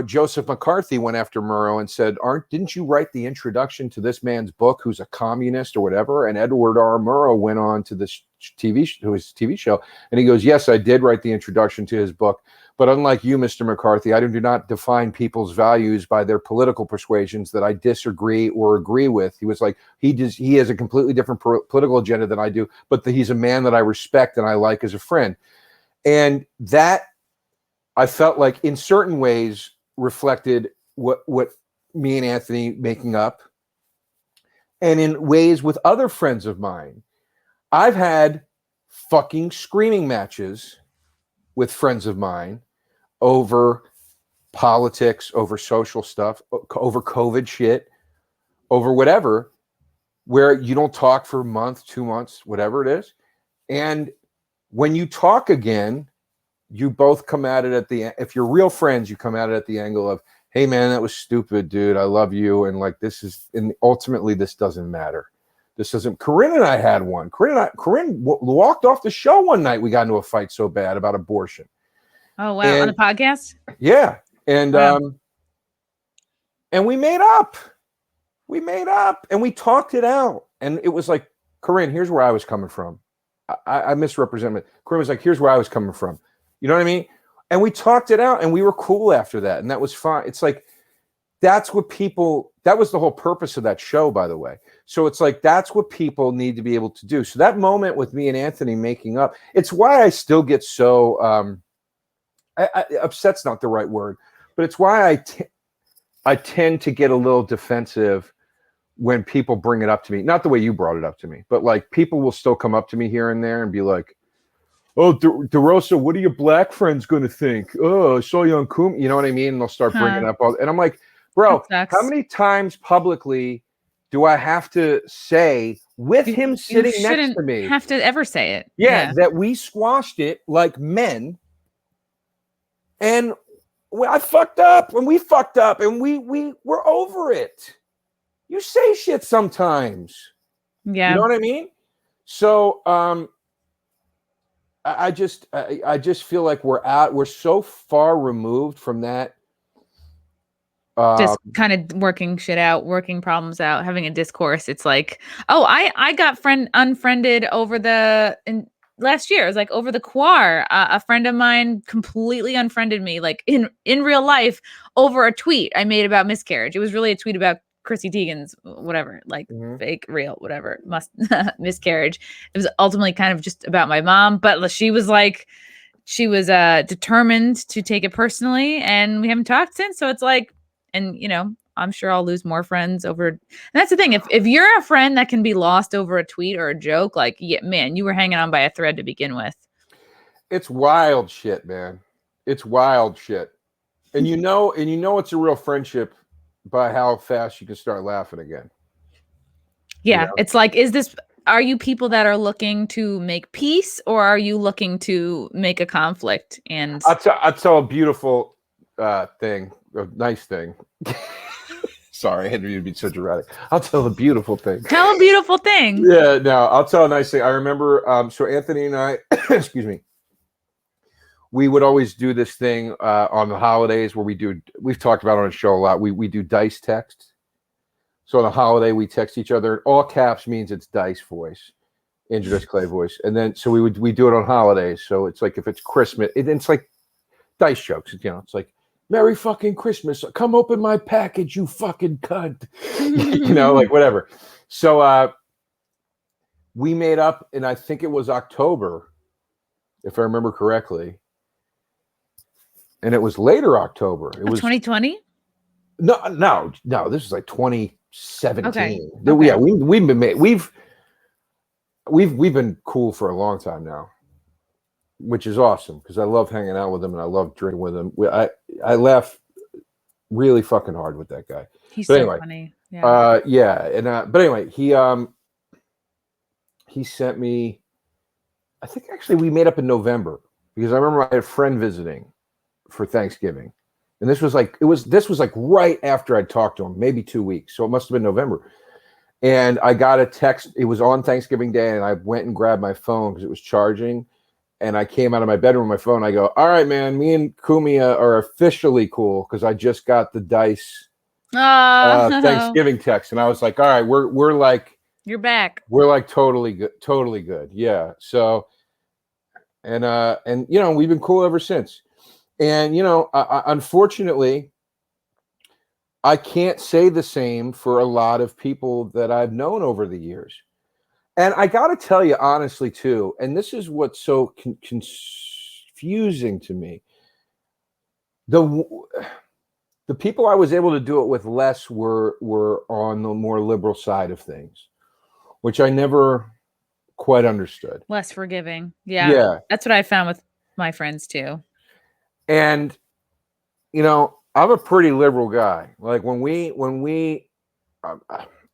Joseph McCarthy went after Murrow and said, didn't you write the introduction to this man's book who's a communist or whatever? And Edward R. Murrow went on to this TV show, and he goes, yes, I did write the introduction to his book, but unlike you, Mr. McCarthy, I do not define people's values by their political persuasions that I disagree or agree with. He was like, he has a completely different political agenda than I do, but he's a man that I respect and I like as a friend. And that, I felt like in certain ways reflected what me and Anthony making up. And in ways with other friends of mine, I've had fucking screaming matches with friends of mine over politics, over social stuff, over COVID shit, over whatever, where you don't talk for a month, 2 months, whatever it is. And when you talk again, you both come at it if you're real friends, you come at it at the angle of, hey man, that was stupid, dude. I love you. And like, and ultimately this doesn't matter. This doesn't. Corinne and I had one. Corinne walked off the show one night. We got into a fight so bad about abortion. Oh wow! On the podcast. Yeah, and wow. And we made up. We made up, and we talked it out. And it was like, Corinne, here's where I was coming from. I misrepresented. Corinne was like, here's where I was coming from. You know what I mean? And we talked it out, and we were cool after that, and that was fine. It's like, that was the whole purpose of that show, by the way. So it's like, that's what people need to be able to do. So that moment with me and Anthony making up, it's why I still get so, upset's not the right word, but it's why I tend to get a little defensive when people bring it up to me. Not the way you brought it up to me, but like, people will still come up to me here and there and be like, oh, DeRosa, what are your black friends going to think? Oh, I saw you on Cumia. You know what I mean? And they'll start bringing up and I'm like, bro, how many times publicly do I have to say with him sitting next to me? Have to ever say it. Yeah, that we squashed it like men, and I fucked up, and we fucked up, and we're over it. You say shit sometimes. Yeah, you know what I mean. So I just feel like we're so far removed from that. Just kind of working shit out, working problems out, having a discourse. It's like, oh, I got unfriended over last year. It was like over the quar. A friend of mine completely unfriended me, like in real life, over a tweet I made about miscarriage. It was really a tweet about Chrissy Teigen's whatever, like fake, real, whatever, miscarriage. It was ultimately kind of just about my mom, but she was determined to take it personally, and we haven't talked since. So it's like, and I'm sure I'll lose more friends over. And that's the thing. If you're a friend that can be lost over a tweet or a joke, like, yeah, man, you were hanging on by a thread to begin with. It's wild shit, man. It's wild shit. And it's a real friendship by how fast you can start laughing again. Yeah. It's like, are you people that are looking to make peace, or are you looking to make a conflict? And I'll tell a beautiful thing. A nice thing. Sorry, I had to be so dramatic. I'll tell a beautiful thing. Tell a beautiful thing. Yeah, no, I'll tell a nice thing. I remember, so Anthony and I, excuse me, we would always do this thing on the holidays where we've talked about it on the show a lot. We do dice text. So on a holiday, we text each other. All caps means it's dice voice, Andrew Clay voice. And then, so we do it on holidays. So it's like, if it's Christmas, it's like dice jokes. It's like, Merry fucking Christmas. Come open my package, you fucking cunt. Like whatever. So we made up, and I think it was October, if I remember correctly. And it was later October. It was 2020? No. This is like 2017. Okay. Yeah, we've been cool for a long time now, which is awesome because I love hanging out with him and I love drinking with him. I laugh really fucking hard with that guy. He's so funny. Yeah. But anyway, he sent me, I think actually we made up in November, because I remember I had a friend visiting for Thanksgiving. And this was like right after I'd talked to him, maybe 2 weeks. So it must have been November. And I got a text. It was on Thanksgiving Day, and I went and grabbed my phone because it was charging. And I came out of my bedroom with my phone. I go, all right, man, me and Cumia are officially cool because I just got the Dice Thanksgiving text. And I was like, all right, we're like, you're back. We're like totally good. Yeah. So, and you know, we've been cool ever since. And, you know, unfortunately, I can't say the same for a lot of people that I've known over the years. And I got to tell you honestly, too, and this is what's so confusing to me. The people I was able to do it with less were on the more liberal side of things, which I never quite understood. Less forgiving. Yeah. That's what I found with my friends, too. And, you know, I'm a pretty liberal guy. Like when we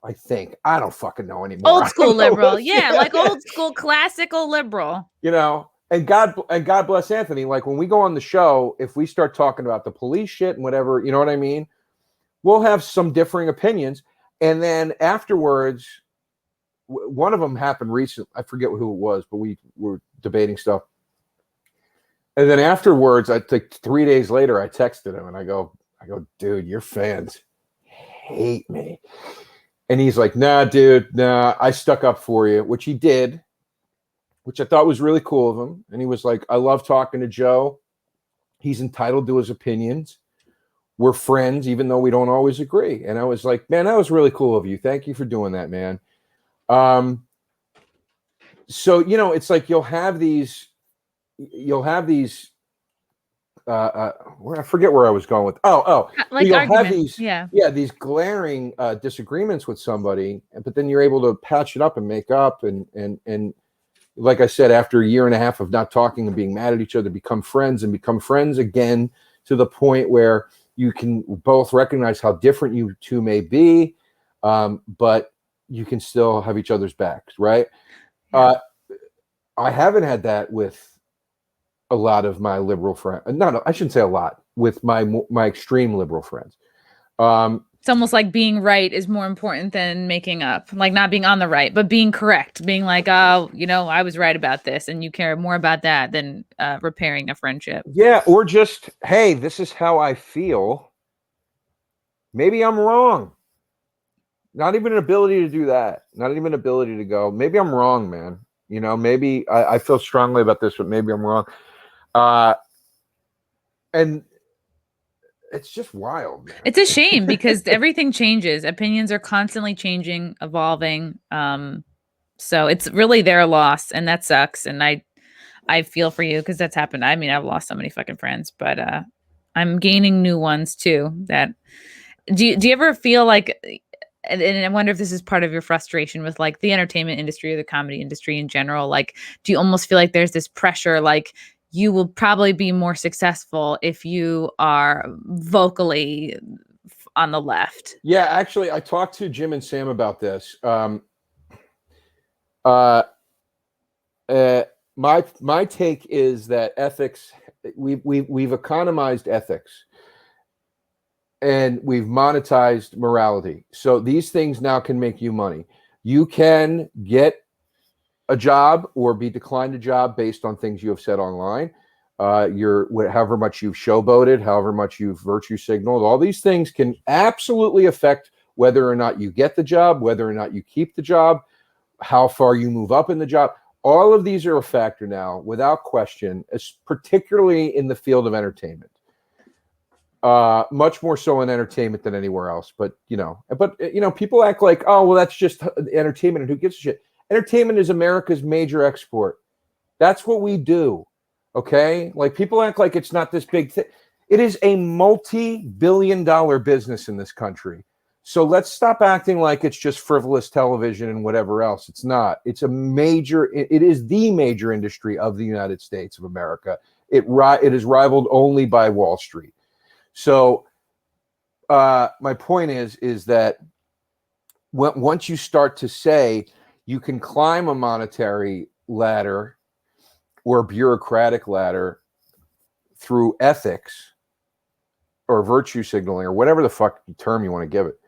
I think, I don't fucking know anymore. Old school liberal. Yeah, like old school classical liberal. You know, and God bless Anthony. Like when we go on the show, if we start talking about the police shit and whatever, you know what I mean? We'll have some differing opinions. And then afterwards, one of them happened recently. I forget who it was, but we were debating stuff. And then afterwards, I think 3 days later, I texted him and I go, dude, your fans hate me. And he's like, nah, dude, nah, I stuck up for you, which he did, which I thought was really cool of him. And he was like, I love talking to Joe. He's entitled to his opinions. We're friends, even though we don't always agree. And I was like, man, that was really cool of you. Thank you for doing that, man. So, you know, it's like you'll have these I forget where I was going with. Like you'll argument. have these these glaring disagreements with somebody, but then you're able to patch it up and make up, and like I said, after a year and a half of not talking and being mad at each other, become friends again to the point where you can both recognize how different you two may be, but you can still have each other's backs, right? I haven't had that with a lot of my liberal friends. No, I shouldn't say a lot, with my extreme liberal friends. It's almost like being right is more important than making up, like not being on the right, but being correct, being like, oh, you know, I was right about this, and you care more about that than repairing a friendship. Yeah, or just, hey, this is how I feel. Maybe I'm wrong. Not even an ability to do that. Not even an ability to go, maybe I'm wrong, man. You know, maybe I feel strongly about this, but maybe I'm wrong. And it's just wild, man. It's a shame because everything changes. Opinions are constantly changing, evolving. So it's really their loss, and that sucks. And I feel for you because that's happened. I mean, I've lost so many fucking friends, but I'm gaining new ones too. That do you ever feel like, and I wonder if this is part of your frustration with like the entertainment industry or the comedy industry in general, like, do you almost feel like there's this pressure, like you will probably be more successful if you are vocally on the left? Yeah, actually, I talked to Jim and Sam about this. My take is that ethics, we've economized ethics, and we've monetized morality. So these things now can make you money. You can get a job or be declined a job based on things you have said online. However much you've showboated, however much you've virtue signaled, all these things can absolutely affect whether or not you get the job, whether or not you keep the job, how far you move up in the job. All of these are a factor now, without question, particularly in the field of entertainment. Much more so in entertainment than anywhere else. But people act like, oh, well, that's just entertainment, and who gives a shit? Entertainment is America's major export. That's what we do. Okay? Like, people act like it's not this big thing. It is a multi-billion-dollar business in this country. So let's stop acting like it's just frivolous television and whatever else. It's not. It's it is the major industry of the United States of America. It is rivaled only by Wall Street. So my point is that once you start to say you can climb a monetary ladder or bureaucratic ladder through ethics or virtue signaling or whatever the fuck term you want to give it,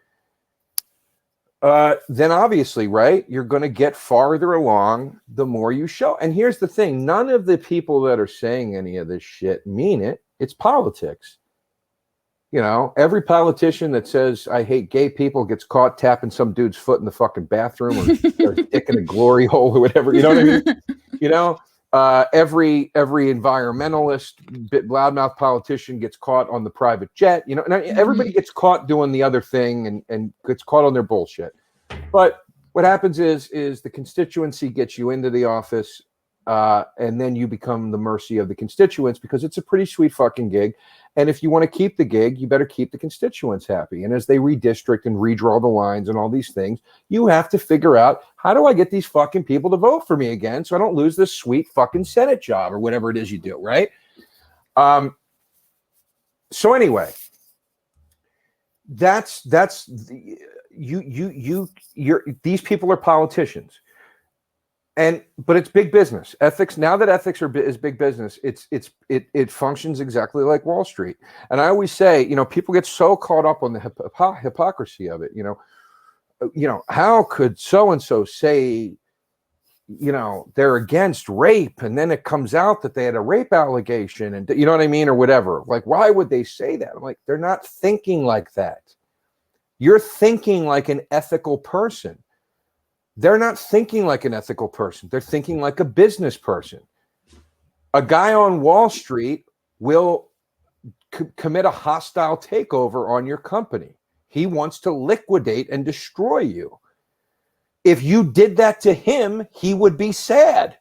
then obviously, right, you're going to get farther along the more you show. And here's the thing. None of the people that are saying any of this shit mean it. It's politics. You know, every politician that says, I hate gay people gets caught tapping some dude's foot in the fucking bathroom or dick in a glory hole or whatever. You know what I mean? You know, every environmentalist, loudmouth politician gets caught on the private jet. You know, and everybody gets caught doing the other thing and gets caught on their bullshit. But what happens is the constituency gets you into the office, and then you become the mercy of the constituents because it's a pretty sweet fucking gig. And if you want to keep the gig, you better keep the constituents happy. And as they redistrict and redraw the lines and all these things, you have to figure out, how do I get these fucking people to vote for me again so I don't lose this sweet fucking Senate job or whatever it is you do, right? So anyway, these people are politicians. But it's big business. Ethics, now that ethics is big business, it functions exactly like Wall Street. And I always say, you know, people get so caught up on the hypocrisy of it. You know, how could so and so say, you know, they're against rape, and then it comes out that they had a rape allegation, and you know what I mean, or whatever. Like, why would they say that? I'm like, they're not thinking like that. You're thinking like an ethical person. They're not thinking like an ethical person. They're thinking like a business person. A guy on Wall Street will commit a hostile takeover on your company. He wants to liquidate and destroy you. If you did that to him, he would be sad.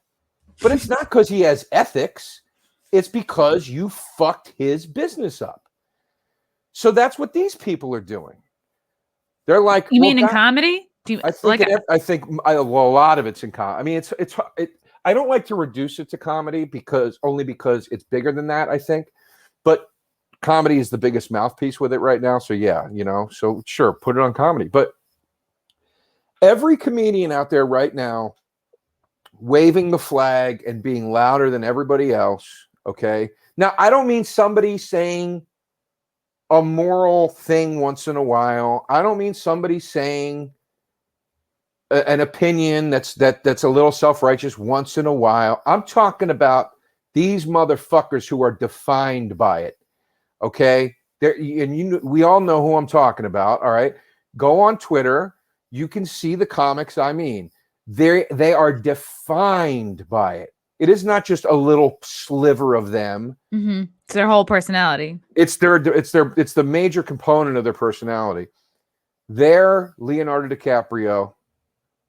But it's not because he has ethics. It's because you fucked his business up. So that's what these people are doing. They're like, you mean in comedy? I think a lot of it's in comedy. I mean, I don't like to reduce it to comedy because it's bigger than that, I think. But comedy is the biggest mouthpiece with it right now. So yeah, you know, so sure, put it on comedy. But every comedian out there right now waving the flag and being louder than everybody else, okay? Now, I don't mean somebody saying a moral thing once in a while. I don't mean somebody saying an opinion that's a little self-righteous once in a while. I'm talking about these motherfuckers who are defined by it. Okay? We all know who I'm talking about, all right? Go on Twitter, you can see the comics I mean. They are defined by it. It is not just a little sliver of them. Mm-hmm. It's their whole personality. It's the major component of their personality. They're Leonardo DiCaprio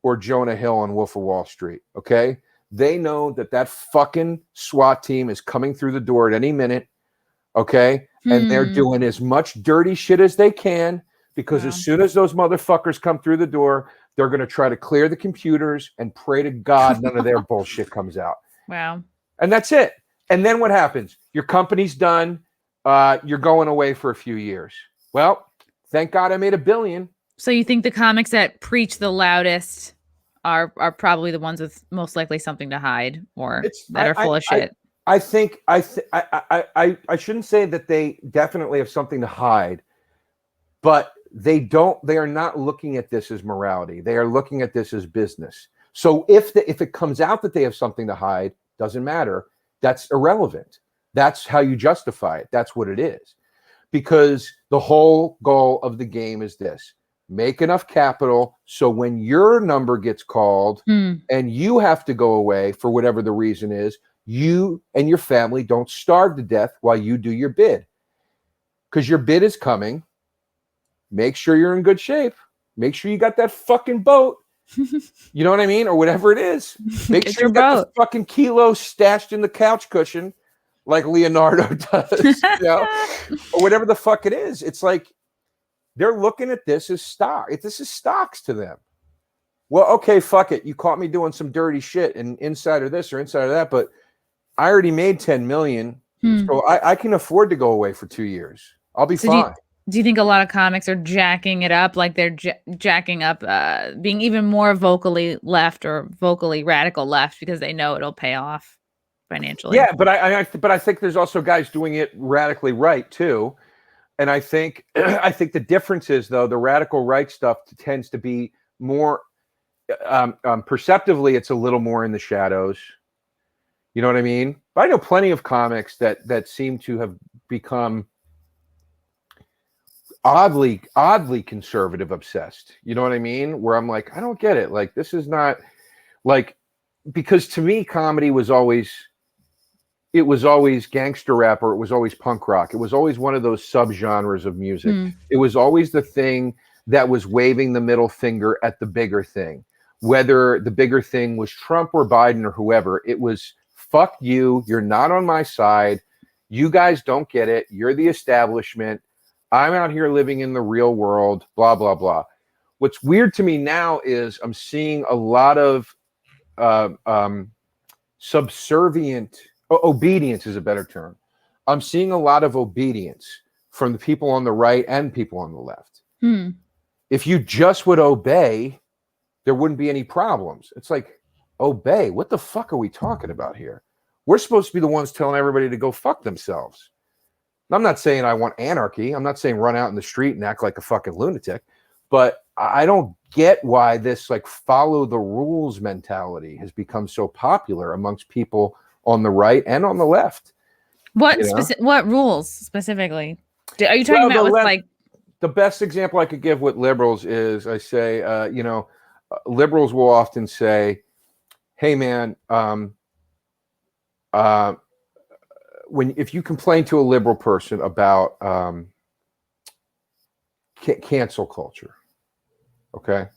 or Jonah Hill on Wolf of Wall Street, okay? They know that fucking SWAT team is coming through the door at any minute, okay? And they're doing as much dirty shit as they can because as soon as those motherfuckers come through the door, they're going to try to clear the computers and pray to God none of their bullshit comes out. Wow. And that's it. And then what happens? Your company's done. You're going away for a few years. Well, thank God I made $1 billion. So you think the comics that preach the loudest are probably the ones with most likely something to hide or that are full of shit? I shouldn't say that they definitely have something to hide, but they are not looking at this as morality. They are looking at this as business. So if it comes out that they have something to hide, doesn't matter. That's irrelevant. That's how you justify it. That's what it is. Because the whole goal of the game is this: make enough capital so when your number gets called and you have to go away for whatever the reason is, you and your family don't starve to death while you do your bid. Because your bid is coming. Make sure you're in good shape. Make sure you got that fucking boat. You know what I mean? Or whatever it is. Make sure you got the fucking kilos stashed in the couch cushion like Leonardo does. You know? Or whatever the fuck it is. It's like they're looking at this as stock. This is stocks to them. Well, okay, fuck it. You caught me doing some dirty shit and inside of this or inside of that, but I already made $10 million. So I can afford to go away for 2 years. I'll be fine. Do you think a lot of comics are jacking it up, like they're jacking up, being even more vocally left or vocally radical left because they know it'll pay off financially? Yeah, but I think there's also guys doing it radically right too, and I think I think the difference is though the radical right stuff tends to be more perceptively, it's a little more in the shadows. You know what I mean? But I know plenty of comics that seem to have become oddly conservative obsessed. You know what I mean? Where I'm like, I don't get it. Like, this is not like, because to me, comedy was always, it was always gangster rap, or it was always punk rock. It was always one of those subgenres of music. It was always the thing that was waving the middle finger at the bigger thing. Whether the bigger thing was Trump or Biden or whoever, it was, fuck you, you're not on my side. You guys don't get it. You're the establishment. I'm out here living in the real world, blah, blah, blah. What's weird to me now is I'm seeing a lot of subservient, obedience is a better term. I'm seeing a lot of obedience from the people on the right and people on the left. If you just would obey, there wouldn't be any problems. It's like, obey? What the fuck are we talking about here? We're supposed to be the ones telling everybody to go fuck themselves. I'm not saying I want anarchy. I'm not saying run out in the street and act like a fucking lunatic, but I don't get why this like follow the rules mentality has become so popular amongst people on the right and on the left. What what rules specifically? Are you talking about with like the best example I could give with liberals is I say, liberals will often say, hey man, if you complain to a liberal person about cancel culture, okay,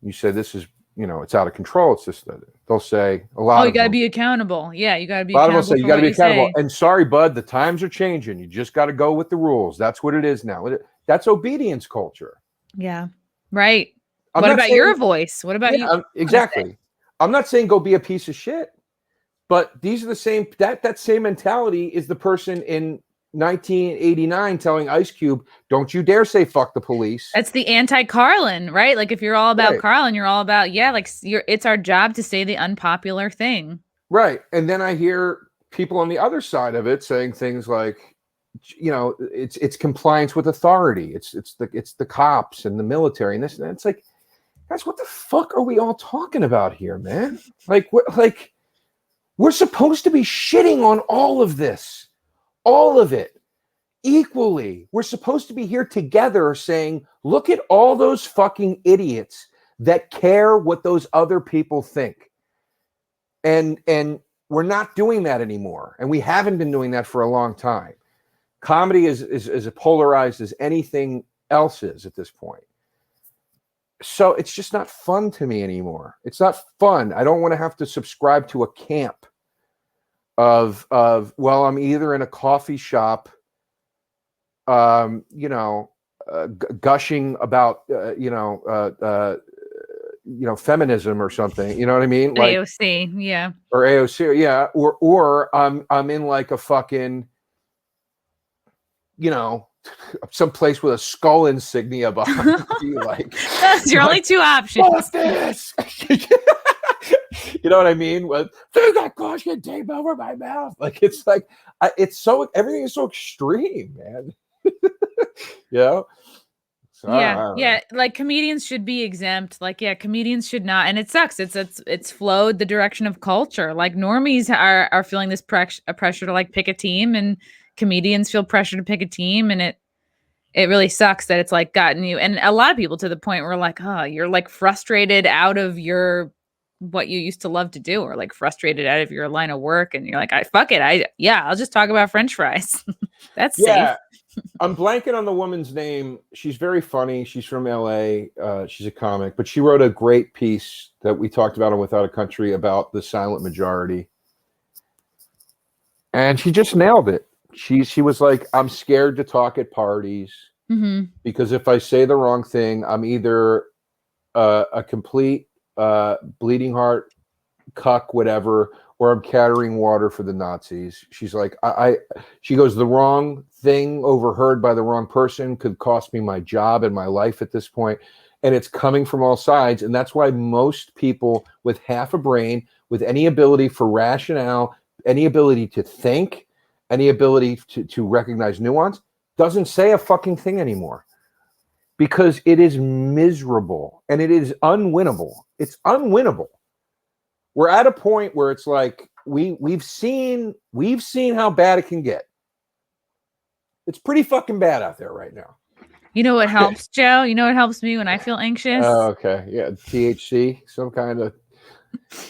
you say this is, it's out of control. It's just that they'll say a lot. You got to be accountable. Yeah, you got to be. A lot of them say you got to be accountable. And sorry, bud, the times are changing. You just got to go with the rules. That's what it is now. That's obedience culture. Yeah, right. What about your voice? What about you? Exactly. I'm not saying go be a piece of shit, but these are the same. That same mentality is the person in 1989 telling Ice Cube, "Don't you dare say fuck the police." That's the anti-Carlin, right? Like if you're all about Carlin, you're all about it's our job to say the unpopular thing, right? And then I hear people on the other side of it saying things like, it's compliance with authority. It's the cops and the military and this and that. It's like, guys, what the fuck are we all talking about here, man? Like we're supposed to be shitting on all of this. All of it equally. We're supposed to be here together saying, look at all those fucking idiots that care what those other people think. And we're not doing that anymore. And we haven't been doing that for a long time. Comedy is as polarized as anything else is at this point. So it's just not fun to me anymore. It's not fun. I don't want to have to subscribe to a camp of well, I'm either in a coffee shop, gushing about feminism or something. You know what I mean? Like AOC, yeah, or AOC, yeah, or I'm in like a fucking, some place with a skull insignia behind you. Like that's your only two options. What's this? You know what I mean? They got caution tape over my mouth. Like it's like everything is so extreme, man. So, yeah. Like comedians should be exempt. Like comedians should not. And it sucks. It's flowed the direction of culture. Like normies are feeling this pressure to like pick a team, and comedians feel pressure to pick a team, and it really sucks that it's like gotten you and a lot of people to the point where like, you're like frustrated out of what you used to love to do, or like frustrated out of your line of work, and you're like, fuck it, I'll just talk about French fries. That's safe. I'm blanking on the woman's name. She's very funny. She's from LA. She's a comic, but she wrote a great piece that we talked about on Without a Country about the silent majority, and she just nailed it. She was like, I'm scared to talk at parties because if I say the wrong thing, I'm either a complete bleeding heart cuck, whatever, or I'm carrying water for the Nazis. She's like, she goes, the wrong thing overheard by the wrong person could cost me my job and my life at this point. And it's coming from all sides. And that's why most people with half a brain, with any ability for rationale, any ability to think, any ability to recognize nuance, doesn't say a fucking thing anymore. Because it is miserable and it is unwinnable. It's unwinnable. We're at a point where it's like we've seen how bad it can get. It's pretty fucking bad out there right now. You know what helps, Joe? You know what helps me when I feel anxious? Oh, okay. Yeah, THC, some kind of.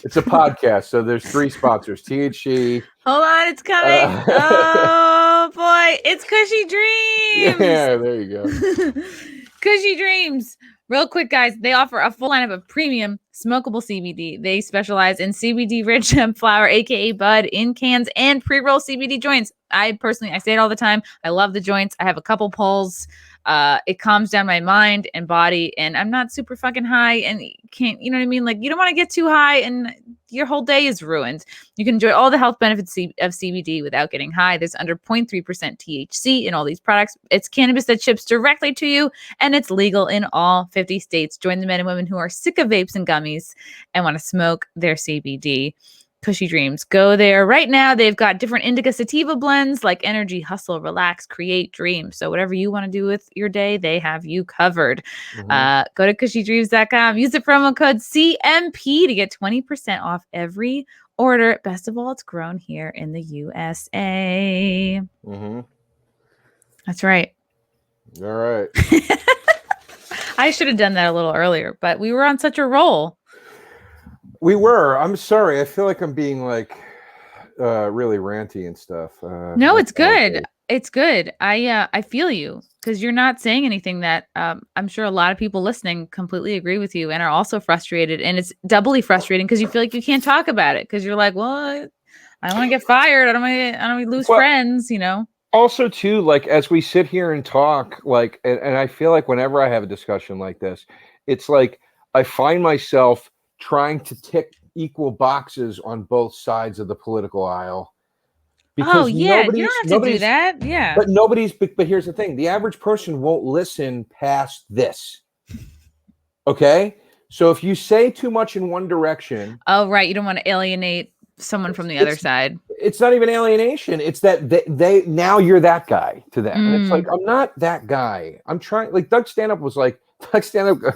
It's a podcast, so there's 3 sponsors. THC. Hold on, it's coming. Oh boy, it's Cushy Dreams. Yeah, there you go. Cushy Dreams. Real quick, guys, they offer a full lineup of premium smokable CBD. They specialize in CBD-rich hemp flower, aka bud, in cans and pre-roll CBD joints. I say it all the time. I love the joints. I have a couple pulls. It calms down my mind and body, and I'm not super fucking high and can't, you know what I mean? Like, you don't want to get too high and your whole day is ruined. You can enjoy all the health benefits of CBD without getting high. There's under 0.3% THC in all these products. It's cannabis that ships directly to you, and it's legal in all 50 states. Join the men and women who are sick of vapes and gummies and want to smoke their CBD. Cushy Dreams. Go there right now. They've got different indica sativa blends like energy, hustle, relax, create, dream. So whatever you want to do with your day, they have you covered. Mm-hmm. Go to cushydreams.com. Use the promo code CMP to get 20% off every order. Best of all, it's grown here in the USA. Mm-hmm. That's right. All right. I should have done that a little earlier, but we were on such a roll. We were. I'm sorry. I feel like I'm being like really ranty and stuff. No, it's good. It's good. I feel you because you're not saying anything that I'm sure a lot of people listening completely agree with you and are also frustrated. And it's doubly frustrating because you feel like you can't talk about it because you're like, well, I don't want to get fired. I don't want to lose friends, you know. Also, too, like as we sit here and talk, like, and I feel like whenever I have a discussion like this, it's like I find myself trying to tick equal boxes on both sides of the political aisle. Because you don't have to do that. Yeah. But here's the thing. The average person won't listen past this. Okay? So if you say too much in one direction. Oh, right. You don't want to alienate someone from the other side. It's not even alienation. It's that they now you're that guy to them. And it's like, I'm not that guy. I'm trying, like Doug Stanhope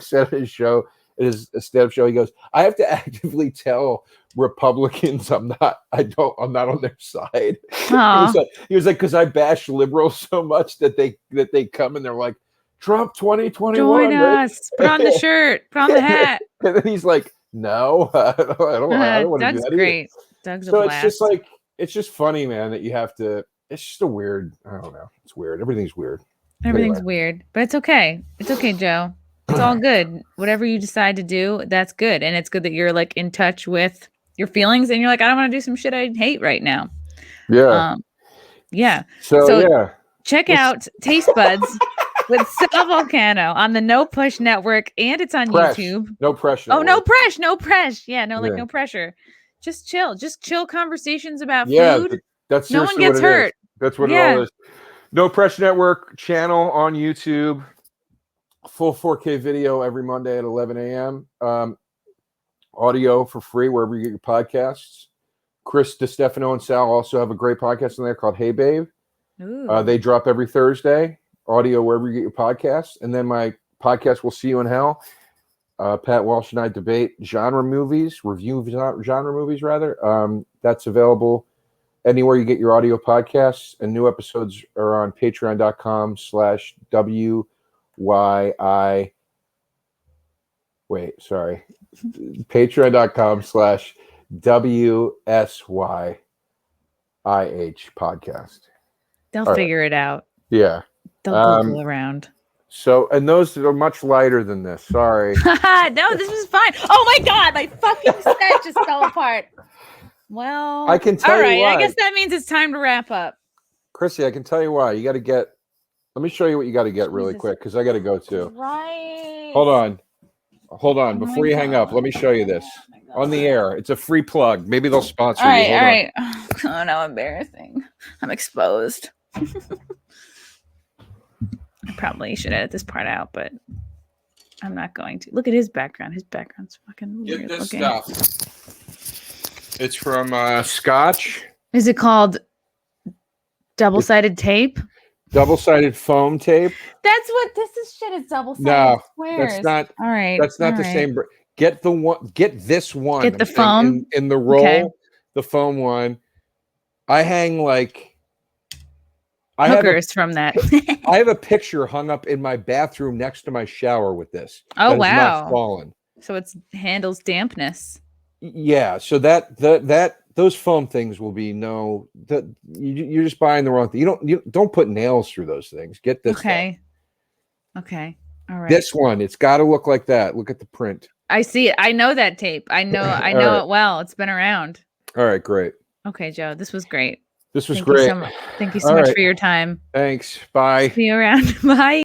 said at his show, it is a stand-up show. He goes, I have to actively tell Republicans I'm not on their side. He was like, because I bash liberals so much that they come and they're like, Trump 2021. Join us. Put on the shirt. Put on the hat. And then he's like, no, I don't want to do that. Doug's great. Doug's so a blast. It's just like, it's just funny, man, that you have to, it's just a weird, I don't know. It's weird. Everything's weird. Everything's weird, but it's okay. It's okay, Joe. It's all good. Whatever you decide to do, that's good. And it's good that you're like in touch with your feelings and you're like, I don't want to do some shit I hate right now. Yeah. Yeah. So yeah. Check out Taste Buds with Sal Vulcano on the No Push Network, and it's on YouTube. No pressure. Oh, no pressure. No pressure. Yeah, no pressure. Just chill. Just chill conversations about food. That's no one gets hurt. That's what it all is. No Pressure Network channel on YouTube. Full 4K video every Monday at 11 a.m. Audio for free wherever you get your podcasts. Chris DiStefano and Sal also have a great podcast in there called Hey Babe. They drop every Thursday. Audio wherever you get your podcasts. And then my podcast, We'll See You in Hell. Pat Walsh and I debate review genre movies, rather. That's available anywhere you get your audio podcasts. And new episodes are on patreon.com/WYI. patreon.com/WSYIH podcast. They'll figure it out. Yeah. They'll Google around. So, and those are much lighter than this. Sorry. No, this was fine. Oh my God, my fucking set just fell apart. Well, I can tell you why. I guess that means it's time to wrap up. Chrissy, I can tell you why. You got to get, let me show you what you got to get really quick because I got to go too. Right. Hold on. Hold on, Oh before my you hang up, God. let me show you this Oh my on the God. air. It's a free plug. Maybe they'll sponsor All you. right, Hold all on. right. Oh no, embarrassing. I'm exposed. I probably should edit this part out, but I'm not going to. Look at his background. His background's fucking Get weird this looking. stuff. It's from Scotch. Is it called double-sided tape? Double-sided foam tape. That's what this is. Shit, it's double-sided No, squares. that's not. All right. That's not the same. Get the one. Get this one. Get the I'm saying foam in the roll. Okay. The foam one. I hang like. I hookers from that. I have a picture hung up in my bathroom next to my shower with this. Oh that is wow. not fallen. So it handles dampness. Yeah. So that those foam things will be you're just buying the wrong thing. You don't put nails through those things. Get this. Okay. Stuff. Okay. All right. This one, it's got to look like that. Look at the print. I see it. I know that tape. I know right. it well. It's been around. All right, great. Okay, Joe. This was great. This was great. Thank you so much for your time. Thanks. Bye. See you around. Bye.